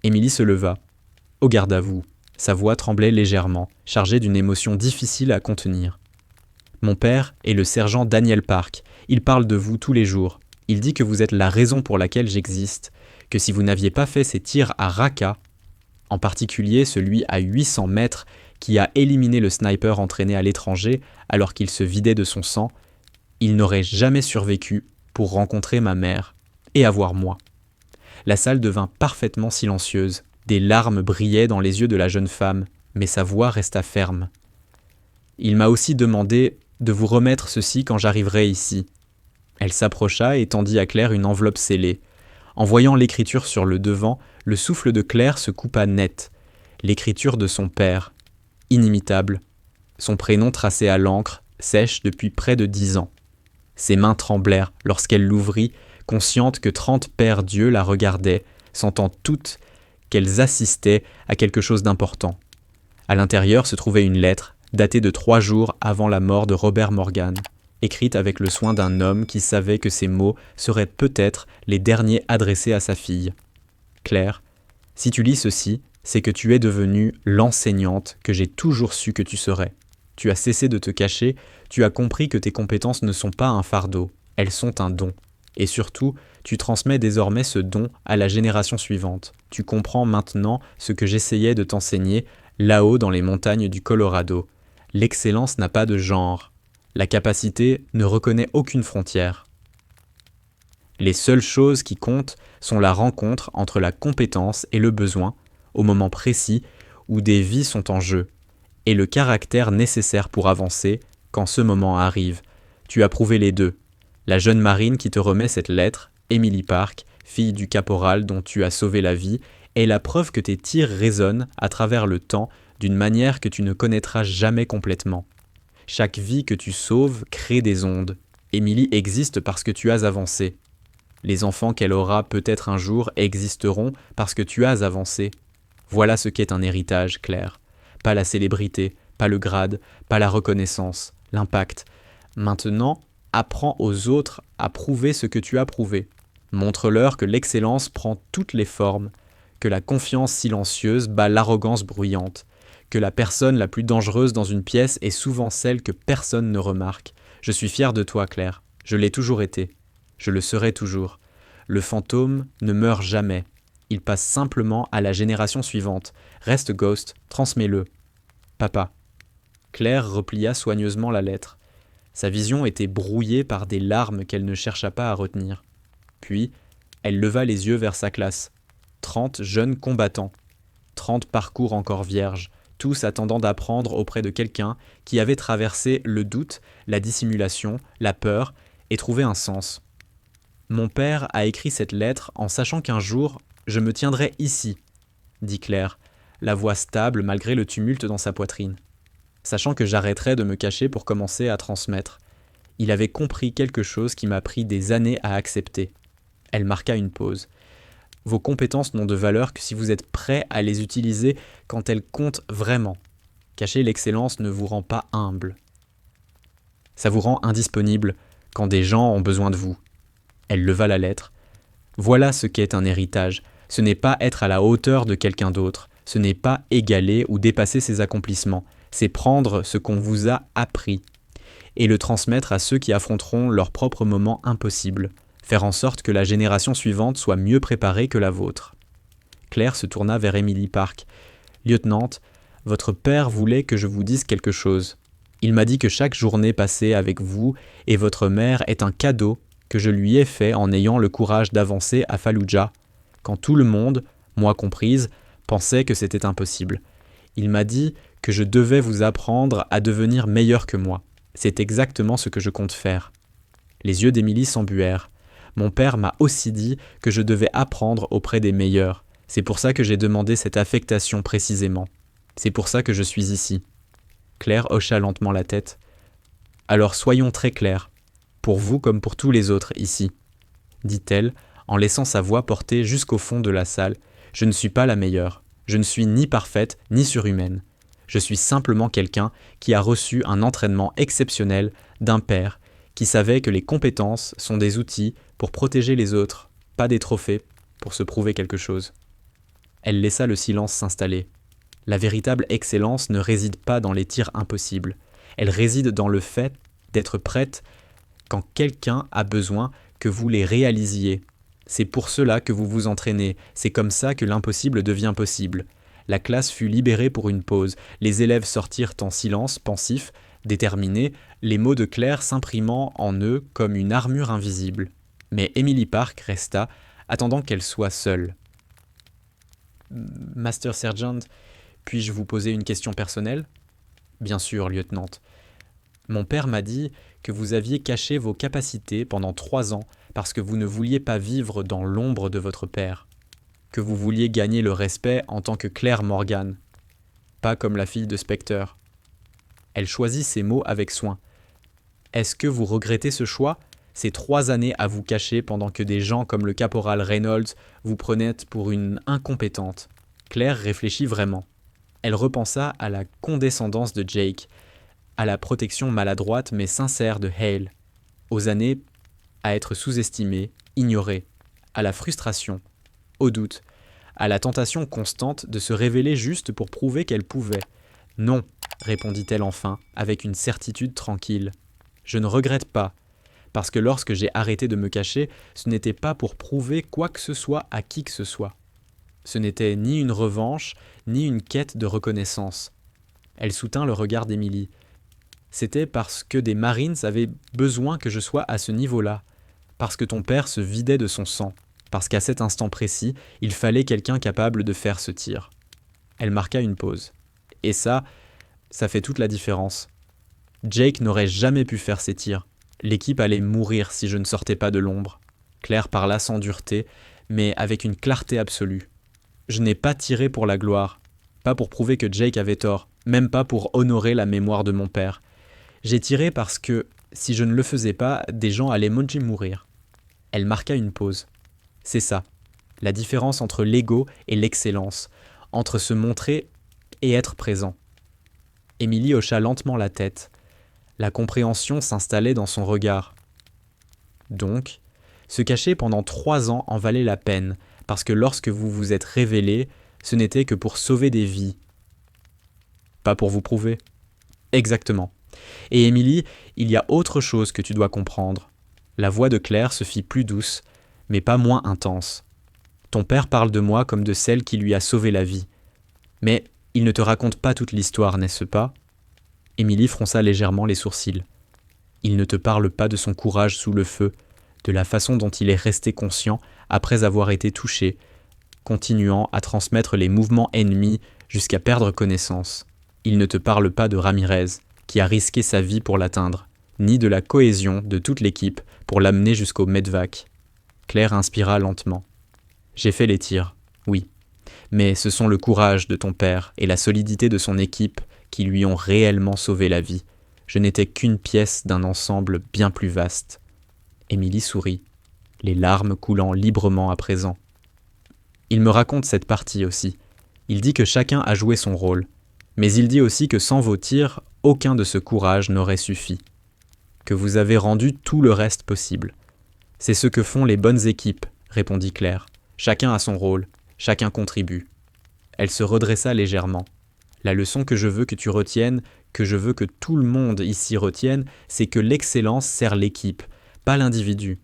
Emily se leva. « Au garde à vous. » Sa voix tremblait légèrement, chargée d'une émotion difficile à contenir. « Mon père est le sergent Daniel Park. Il parle de vous tous les jours. Il dit que vous êtes la raison pour laquelle j'existe, que si vous n'aviez pas fait ces tirs à Raqqa, en particulier celui à 800 mètres qui a éliminé le sniper entraîné à l'étranger alors qu'il se vidait de son sang, il n'aurait jamais survécu pour rencontrer ma mère et avoir moi. La salle devint parfaitement silencieuse. Des larmes brillaient dans les yeux de la jeune femme, mais sa voix resta ferme. Il m'a aussi demandé de vous remettre ceci quand j'arriverai ici. Elle s'approcha et tendit à Claire une enveloppe scellée. En voyant l'écriture sur le devant, le souffle de Claire se coupa net. L'écriture de son père, inimitable. Son prénom tracé à l'encre, sèche depuis près de 10 ans. Ses mains tremblèrent lorsqu'elle l'ouvrit, consciente que 30 pères Dieu la regardaient, sentant toutes qu'elles assistaient à quelque chose d'important. À l'intérieur se trouvait une lettre, datée de 3 jours avant la mort de Robert Morgan, écrite avec le soin d'un homme qui savait que ces mots seraient peut-être les derniers adressés à sa fille. Claire, si tu lis ceci, c'est que tu es devenue l'enseignante que j'ai toujours su que tu serais. Tu as cessé de te cacher, tu as compris que tes compétences ne sont pas un fardeau, elles sont un don. Et surtout, tu transmets désormais ce don à la génération suivante. Tu comprends maintenant ce que j'essayais de t'enseigner là-haut dans les montagnes du Colorado. L'excellence n'a pas de genre. La capacité ne reconnaît aucune frontière. Les seules choses qui comptent sont la rencontre entre la compétence et le besoin, au moment précis où des vies sont en jeu, et le caractère nécessaire pour avancer quand ce moment arrive. Tu as prouvé les deux. La jeune marine qui te remet cette lettre, Emily Park, fille du caporal dont tu as sauvé la vie, est la preuve que tes tirs résonnent à travers le temps d'une manière que tu ne connaîtras jamais complètement. Chaque vie que tu sauves crée des ondes. Emily existe parce que tu as avancé. Les enfants qu'elle aura peut-être un jour existeront parce que tu as avancé. Voilà ce qu'est un héritage, Claire. Pas la célébrité, pas le grade, pas la reconnaissance, l'impact. Maintenant, apprends aux autres à prouver ce que tu as prouvé. Montre-leur que l'excellence prend toutes les formes, que la confiance silencieuse bat l'arrogance bruyante, que la personne la plus dangereuse dans une pièce est souvent celle que personne ne remarque. Je suis fier de toi, Claire. Je l'ai toujours été. Je le serai toujours. Le fantôme ne meurt jamais. Il passe simplement à la génération suivante. Reste Ghost, transmets-le. Papa. Claire replia soigneusement la lettre. Sa vision était brouillée par des larmes qu'elle ne chercha pas à retenir. Puis, elle leva les yeux vers sa classe. 30 jeunes combattants. 30 parcours encore vierges, tous attendant d'apprendre auprès de quelqu'un qui avait traversé le doute, la dissimulation, la peur et trouvé un sens. Mon père a écrit cette lettre en sachant qu'un jour, je me tiendrai ici, dit Claire, la voix stable malgré le tumulte dans sa poitrine. Sachant que j'arrêterais de me cacher pour commencer à transmettre. Il avait compris quelque chose qui m'a pris des années à accepter. Elle marqua une pause. Vos compétences n'ont de valeur que si vous êtes prêt à les utiliser quand elles comptent vraiment. Cacher l'excellence ne vous rend pas humble. Ça vous rend indisponible quand des gens ont besoin de vous. Elle leva la lettre. Voilà ce qu'est un héritage. Ce n'est pas être à la hauteur de quelqu'un d'autre. Ce n'est pas égaler ou dépasser ses accomplissements. C'est prendre ce qu'on vous a appris et le transmettre à ceux qui affronteront leurs propres moments impossibles. Faire en sorte que la génération suivante soit mieux préparée que la vôtre. Claire se tourna vers Emily Park. « Lieutenant, votre père voulait que je vous dise quelque chose. Il m'a dit que chaque journée passée avec vous et votre mère est un cadeau que je lui ai fait en ayant le courage d'avancer à Fallujah, quand tout le monde, moi comprise, pensait que c'était impossible. Il m'a dit que je devais vous apprendre à devenir meilleur que moi. C'est exactement ce que je compte faire. » Les yeux d'Émilie s'embuèrent. Mon père m'a aussi dit que je devais apprendre auprès des meilleurs. C'est pour ça que j'ai demandé cette affectation précisément. C'est pour ça que je suis ici. Claire hocha lentement la tête. Alors soyons très clairs, pour vous comme pour tous les autres ici, dit-elle en laissant sa voix porter jusqu'au fond de la salle. Je ne suis pas la meilleure. Je ne suis ni parfaite ni surhumaine. Je suis simplement quelqu'un qui a reçu un entraînement exceptionnel d'un père qui savait que les compétences sont des outils pour protéger les autres, pas des trophées pour se prouver quelque chose. Elle laissa le silence s'installer. La véritable excellence ne réside pas dans les tirs impossibles. Elle réside dans le fait d'être prête quand quelqu'un a besoin que vous les réalisiez. C'est pour cela que vous vous entraînez. C'est comme ça que l'impossible devient possible. La classe fut libérée pour une pause. Les élèves sortirent en silence, pensifs, déterminés, les mots de Claire s'imprimant en eux comme une armure invisible. Mais Emily Park resta, attendant qu'elle soit seule. « Master Sergeant, puis-je vous poser une question personnelle ?»« Bien sûr, lieutenant. Mon père m'a dit que vous aviez caché vos capacités pendant 3 ans parce que vous ne vouliez pas vivre dans l'ombre de votre père, que vous vouliez gagner le respect en tant que Claire Morgan, pas comme la fille de Spectre. » Elle choisit ses mots avec soin. « Est-ce que vous regrettez ce choix ? Ces 3 années à vous cacher pendant que des gens comme le caporal Reynolds vous prenaient pour une incompétente. » Claire réfléchit vraiment. Elle repensa à la condescendance de Jake, à la protection maladroite mais sincère de Hale, aux années à être sous-estimée, ignorée, à la frustration, au doute, à la tentation constante de se révéler juste pour prouver qu'elle pouvait. « Non, » répondit-elle enfin, avec une certitude tranquille. « Je ne regrette pas, parce que lorsque j'ai arrêté de me cacher, ce n'était pas pour prouver quoi que ce soit à qui que ce soit. Ce n'était ni une revanche, ni une quête de reconnaissance. » Elle soutint le regard d'Emily. « C'était parce que des Marines avaient besoin que je sois à ce niveau-là, parce que ton père se vidait de son sang, parce qu'à cet instant précis, il fallait quelqu'un capable de faire ce tir. » Elle marqua une pause. « Et ça fait toute la différence. Jake n'aurait jamais pu faire ces tirs. L'équipe allait mourir si je ne sortais pas de l'ombre. » Claire parla sans dureté, mais avec une clarté absolue. « Je n'ai pas tiré pour la gloire, pas pour prouver que Jake avait tort, même pas pour honorer la mémoire de mon père. J'ai tiré parce que, si je ne le faisais pas, des gens allaient mourir. » Elle marqua une pause. C'est ça, la différence entre l'ego et l'excellence, entre se montrer et être présent. Emily hocha lentement la tête. La compréhension s'installait dans son regard. Donc, se cacher pendant 3 ans en valait la peine, parce que lorsque vous vous êtes révélé, ce n'était que pour sauver des vies. Pas pour vous prouver. Exactement. Et Emily, il y a autre chose que tu dois comprendre. La voix de Claire se fit plus douce, mais pas moins intense. Ton père parle de moi comme de celle qui lui a sauvé la vie. Mais il ne te raconte pas toute l'histoire, n'est-ce pas ? Emily fronça légèrement les sourcils. Il ne te parle pas de son courage sous le feu, de la façon dont il est resté conscient après avoir été touché, continuant à transmettre les mouvements ennemis jusqu'à perdre connaissance. Il ne te parle pas de Ramirez, qui a risqué sa vie pour l'atteindre, ni de la cohésion de toute l'équipe pour l'amener jusqu'au Medvac. Claire inspira lentement. J'ai fait les tirs, oui, mais ce sont le courage de ton père et la solidité de son équipe qui lui ont réellement sauvé la vie. Je n'étais qu'une pièce d'un ensemble bien plus vaste. Émilie sourit, les larmes coulant librement à présent. Il me raconte cette partie aussi. Il dit que chacun a joué son rôle, mais il dit aussi que sans vos tirs, aucun de ce courage n'aurait suffi. Que vous avez rendu tout le reste possible. C'est ce que font les bonnes équipes, répondit Claire. Chacun a son rôle, chacun contribue. Elle se redressa légèrement. La leçon que je veux que tu retiennes, que je veux que tout le monde ici retienne, c'est que l'excellence sert l'équipe, pas l'individu.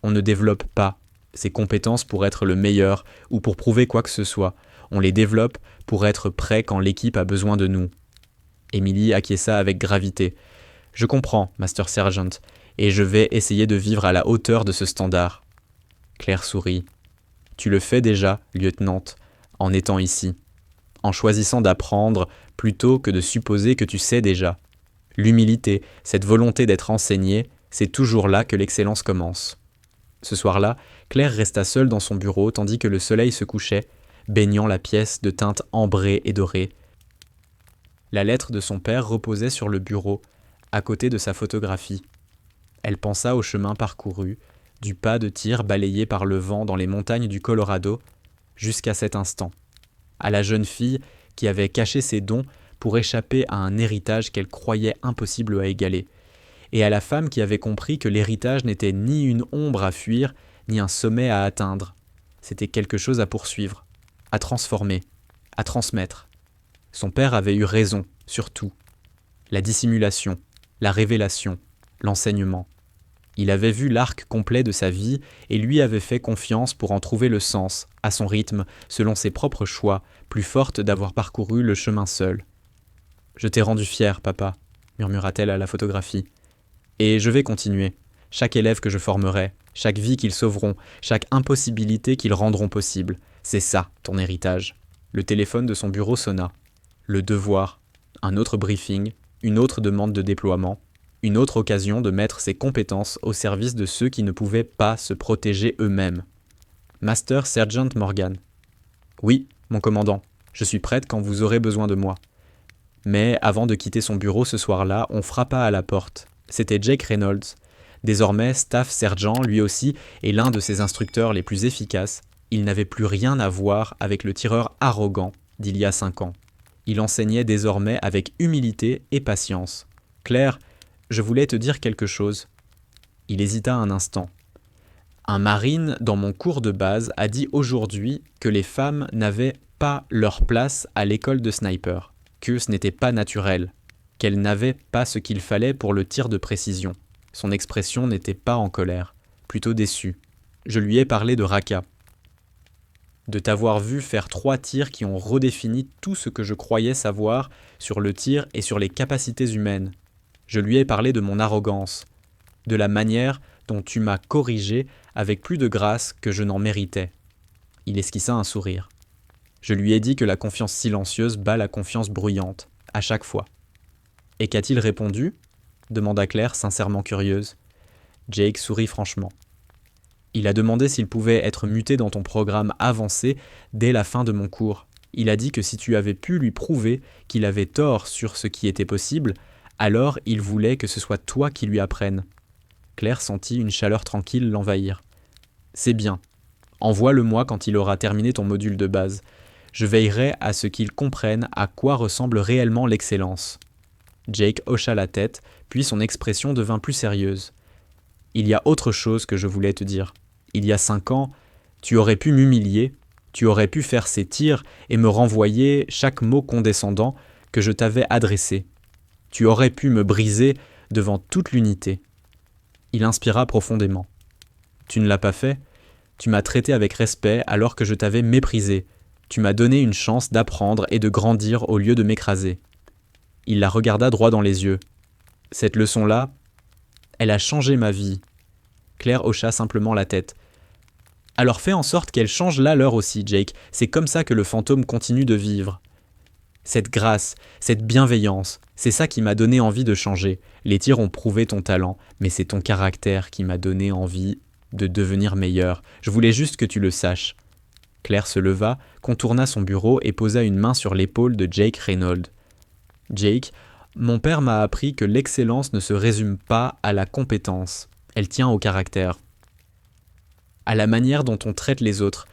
On ne développe pas ses compétences pour être le meilleur ou pour prouver quoi que ce soit. On les développe pour être prêt quand l'équipe a besoin de nous. Emily acquiesça avec gravité. Je comprends, Master Sergeant, et je vais essayer de vivre à la hauteur de ce standard. Claire sourit. Tu le fais déjà, lieutenante, en étant ici, en choisissant d'apprendre plutôt que de supposer que tu sais déjà. L'humilité, cette volonté d'être enseignée, c'est toujours là que l'excellence commence. Ce soir-là, Claire resta seule dans son bureau tandis que le soleil se couchait, baignant la pièce de teintes ambrées et dorées. La lettre de son père reposait sur le bureau, à côté de sa photographie. Elle pensa au chemin parcouru, du pas de tir balayé par le vent dans les montagnes du Colorado, jusqu'à cet instant, à la jeune fille qui avait caché ses dons pour échapper à un héritage qu'elle croyait impossible à égaler, et à la femme qui avait compris que l'héritage n'était ni une ombre à fuir, ni un sommet à atteindre. C'était quelque chose à poursuivre, à transformer, à transmettre. Son père avait eu raison, sur tout. La dissimulation, la révélation, l'enseignement. Il avait vu l'arc complet de sa vie et lui avait fait confiance pour en trouver le sens, à son rythme, selon ses propres choix, plus forte d'avoir parcouru le chemin seul. « Je t'ai rendu fier, papa », murmura-t-elle à la photographie. « Et je vais continuer. Chaque élève que je formerai, chaque vie qu'ils sauveront, chaque impossibilité qu'ils rendront possible, c'est ça, ton héritage. » Le téléphone de son bureau sonna. Le devoir, un autre briefing, une autre demande de déploiement, une autre occasion de mettre ses compétences au service de ceux qui ne pouvaient pas se protéger eux-mêmes. Master Sergeant Morgan. « Oui, mon commandant, je suis prête quand vous aurez besoin de moi. » Mais avant de quitter son bureau ce soir-là, on frappa à la porte. C'était Jake Reynolds, désormais staff sergent lui aussi et l'un de ses instructeurs les plus efficaces. Il n'avait plus rien à voir avec le tireur arrogant d'il y a 5 ans. Il enseignait désormais avec humilité et patience. « Claire, je voulais te dire quelque chose. » Il hésita un instant. « Un marine dans mon cours de base a dit aujourd'hui que les femmes n'avaient pas leur place à l'école de sniper, que ce n'était pas naturel, qu'elles n'avaient pas ce qu'il fallait pour le tir de précision. » Son expression n'était pas en colère, plutôt déçue. Je lui ai parlé de Raqqa. De t'avoir vu faire 3 tirs qui ont redéfini tout ce que je croyais savoir sur le tir et sur les capacités humaines. Je lui ai parlé de mon arrogance, de la manière dont tu m'as corrigé avec plus de grâce que je n'en méritais. Il esquissa un sourire. Je lui ai dit que la confiance silencieuse bat la confiance bruyante, à chaque fois. « Et qu'a-t-il répondu ?» demanda Claire, sincèrement curieuse. Jake sourit franchement. Il a demandé s'il pouvait être muté dans ton programme avancé dès la fin de mon cours. Il a dit que si tu avais pu lui prouver qu'il avait tort sur ce qui était possible, alors il voulait que ce soit toi qui lui apprennes. Claire sentit une chaleur tranquille l'envahir. C'est bien. Envoie-le-moi quand il aura terminé ton module de base. Je veillerai à ce qu'il comprenne à quoi ressemble réellement l'excellence. Jake hocha la tête, puis son expression devint plus sérieuse. Il y a autre chose que je voulais te dire. Il y a 5 ans, tu aurais pu m'humilier, tu aurais pu faire ces tirs et me renvoyer chaque mot condescendant que je t'avais adressé. Tu aurais pu me briser devant toute l'unité. Il inspira profondément. Tu ne l'as pas fait. Tu m'as traité avec respect alors que je t'avais méprisé. Tu m'as donné une chance d'apprendre et de grandir au lieu de m'écraser. Il la regarda droit dans les yeux. Cette leçon-là, elle a changé ma vie. Claire hocha simplement la tête. Alors fais en sorte qu'elle change la leur aussi, Jake. C'est comme ça que le fantôme continue de vivre. Cette grâce, cette bienveillance, c'est ça qui m'a donné envie de changer. Les tirs ont prouvé ton talent, mais c'est ton caractère qui m'a donné envie de devenir meilleur. Je voulais juste que tu le saches. Claire se leva, contourna son bureau et posa une main sur l'épaule de Jake Reynolds. Jake, mon père m'a appris que l'excellence ne se résume pas à la compétence. Elle tient au caractère, à la manière dont on traite les autres,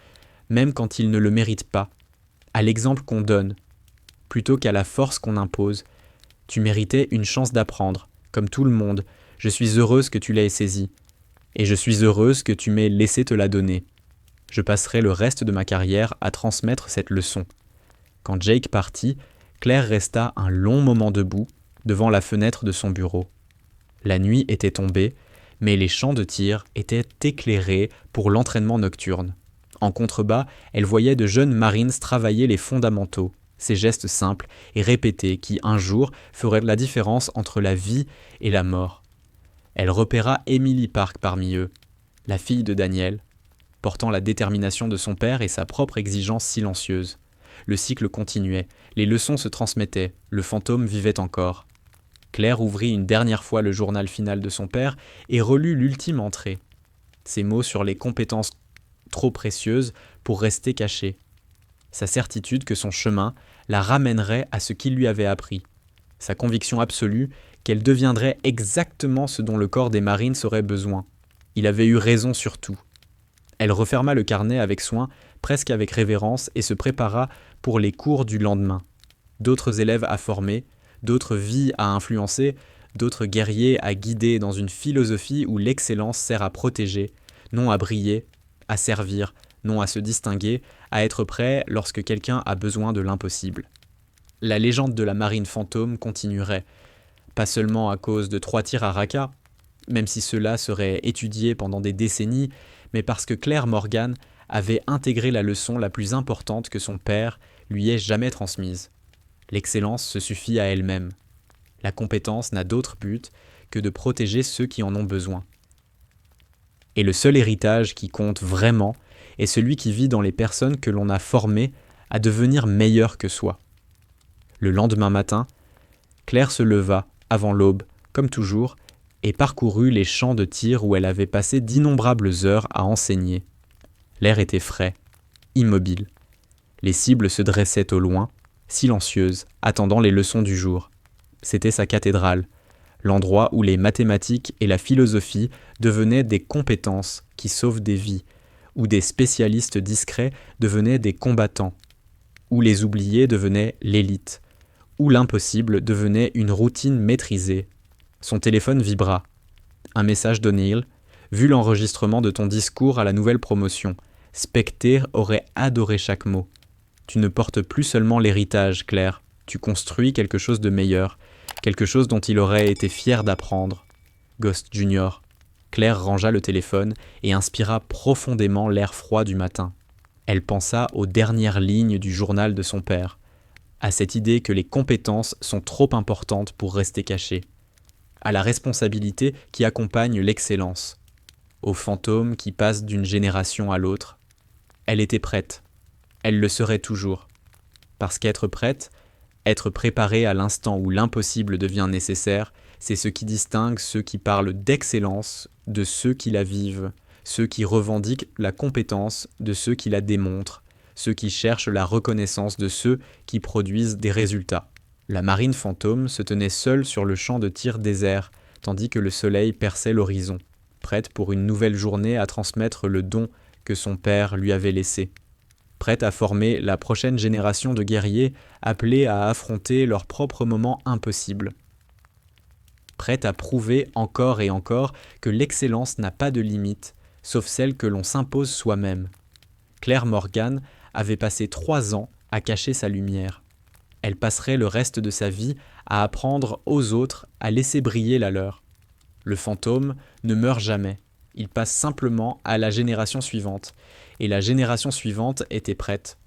même quand ils ne le méritent pas, à l'exemple qu'on donne, plutôt qu'à la force qu'on impose. Tu méritais une chance d'apprendre, comme tout le monde. Je suis heureuse que tu l'aies saisie, et je suis heureuse que tu m'aies laissé te la donner. Je passerai le reste de ma carrière à transmettre cette leçon. » Quand Jake partit, Claire resta un long moment debout, devant la fenêtre de son bureau. La nuit était tombée, mais les champs de tir étaient éclairés pour l'entraînement nocturne. En contrebas, elle voyait de jeunes Marines travailler les fondamentaux, ces gestes simples et répétés qui, un jour, feraient la différence entre la vie et la mort. Elle repéra Emily Park parmi eux, la fille de Daniel, portant la détermination de son père et sa propre exigence silencieuse. Le cycle continuait, les leçons se transmettaient, le fantôme vivait encore. Claire ouvrit une dernière fois le journal final de son père et relut l'ultime entrée. Ces mots sur les compétences trop précieuses pour rester cachées. Sa certitude que son chemin la ramènerait à ce qu'il lui avait appris. Sa conviction absolue qu'elle deviendrait exactement ce dont le corps des Marines aurait besoin. Il avait eu raison sur tout. Elle referma le carnet avec soin, presque avec révérence, et se prépara pour les cours du lendemain. D'autres élèves à former, d'autres vies à influencer, d'autres guerriers à guider dans une philosophie où l'excellence sert à protéger, non à briller, à servir, non à se distinguer, à être prêt lorsque quelqu'un a besoin de l'impossible. La légende de la marine fantôme continuerait, pas seulement à cause de 3 tirs à Raqqa, même si cela serait étudié pendant des décennies, mais parce que Claire Morgan avait intégré la leçon la plus importante que son père lui ait jamais transmise. L'excellence se suffit à elle-même. La compétence n'a d'autre but que de protéger ceux qui en ont besoin. Et le seul héritage qui compte vraiment est celui qui vit dans les personnes que l'on a formées à devenir meilleures que soi. Le lendemain matin, Claire se leva avant l'aube, comme toujours, et parcourut les champs de tir où elle avait passé d'innombrables heures à enseigner. L'air était frais, immobile. Les cibles se dressaient au loin, silencieuses, attendant les leçons du jour. C'était sa cathédrale, l'endroit où les mathématiques et la philosophie devenaient des compétences qui sauvent des vies, où des spécialistes discrets devenaient des combattants, où les oubliés devenaient l'élite, où l'impossible devenait une routine maîtrisée. Son téléphone vibra. Un message d'O'Neill. Vu l'enregistrement de ton discours à la nouvelle promotion, Specter aurait adoré chaque mot. Tu ne portes plus seulement l'héritage, Claire. Tu construis quelque chose de meilleur, quelque chose dont il aurait été fier d'apprendre. Ghost Junior. Claire rangea le téléphone et inspira profondément l'air froid du matin. Elle pensa aux dernières lignes du journal de son père, à cette idée que les compétences sont trop importantes pour rester cachées, à la responsabilité qui accompagne l'excellence, aux fantômes qui passent d'une génération à l'autre. Elle était prête. Elle le serait toujours. Parce qu'être prête, être préparée à l'instant où l'impossible devient nécessaire, c'est ce qui distingue ceux qui parlent d'excellence de ceux qui la vivent, ceux qui revendiquent la compétence de ceux qui la démontrent, ceux qui cherchent la reconnaissance de ceux qui produisent des résultats. La marine fantôme se tenait seule sur le champ de tir désert, tandis que le soleil perçait l'horizon, prête pour une nouvelle journée à transmettre le don que son père lui avait laissé, prête à former la prochaine génération de guerriers appelés à affronter leurs propres moments impossibles, prête à prouver encore et encore que l'excellence n'a pas de limite, sauf celle que l'on s'impose soi-même. Claire Morgan avait passé 3 ans à cacher sa lumière. Elle passerait le reste de sa vie à apprendre aux autres à laisser briller la leur. Le fantôme ne meurt jamais, il passe simplement à la génération suivante, et la génération suivante était prête.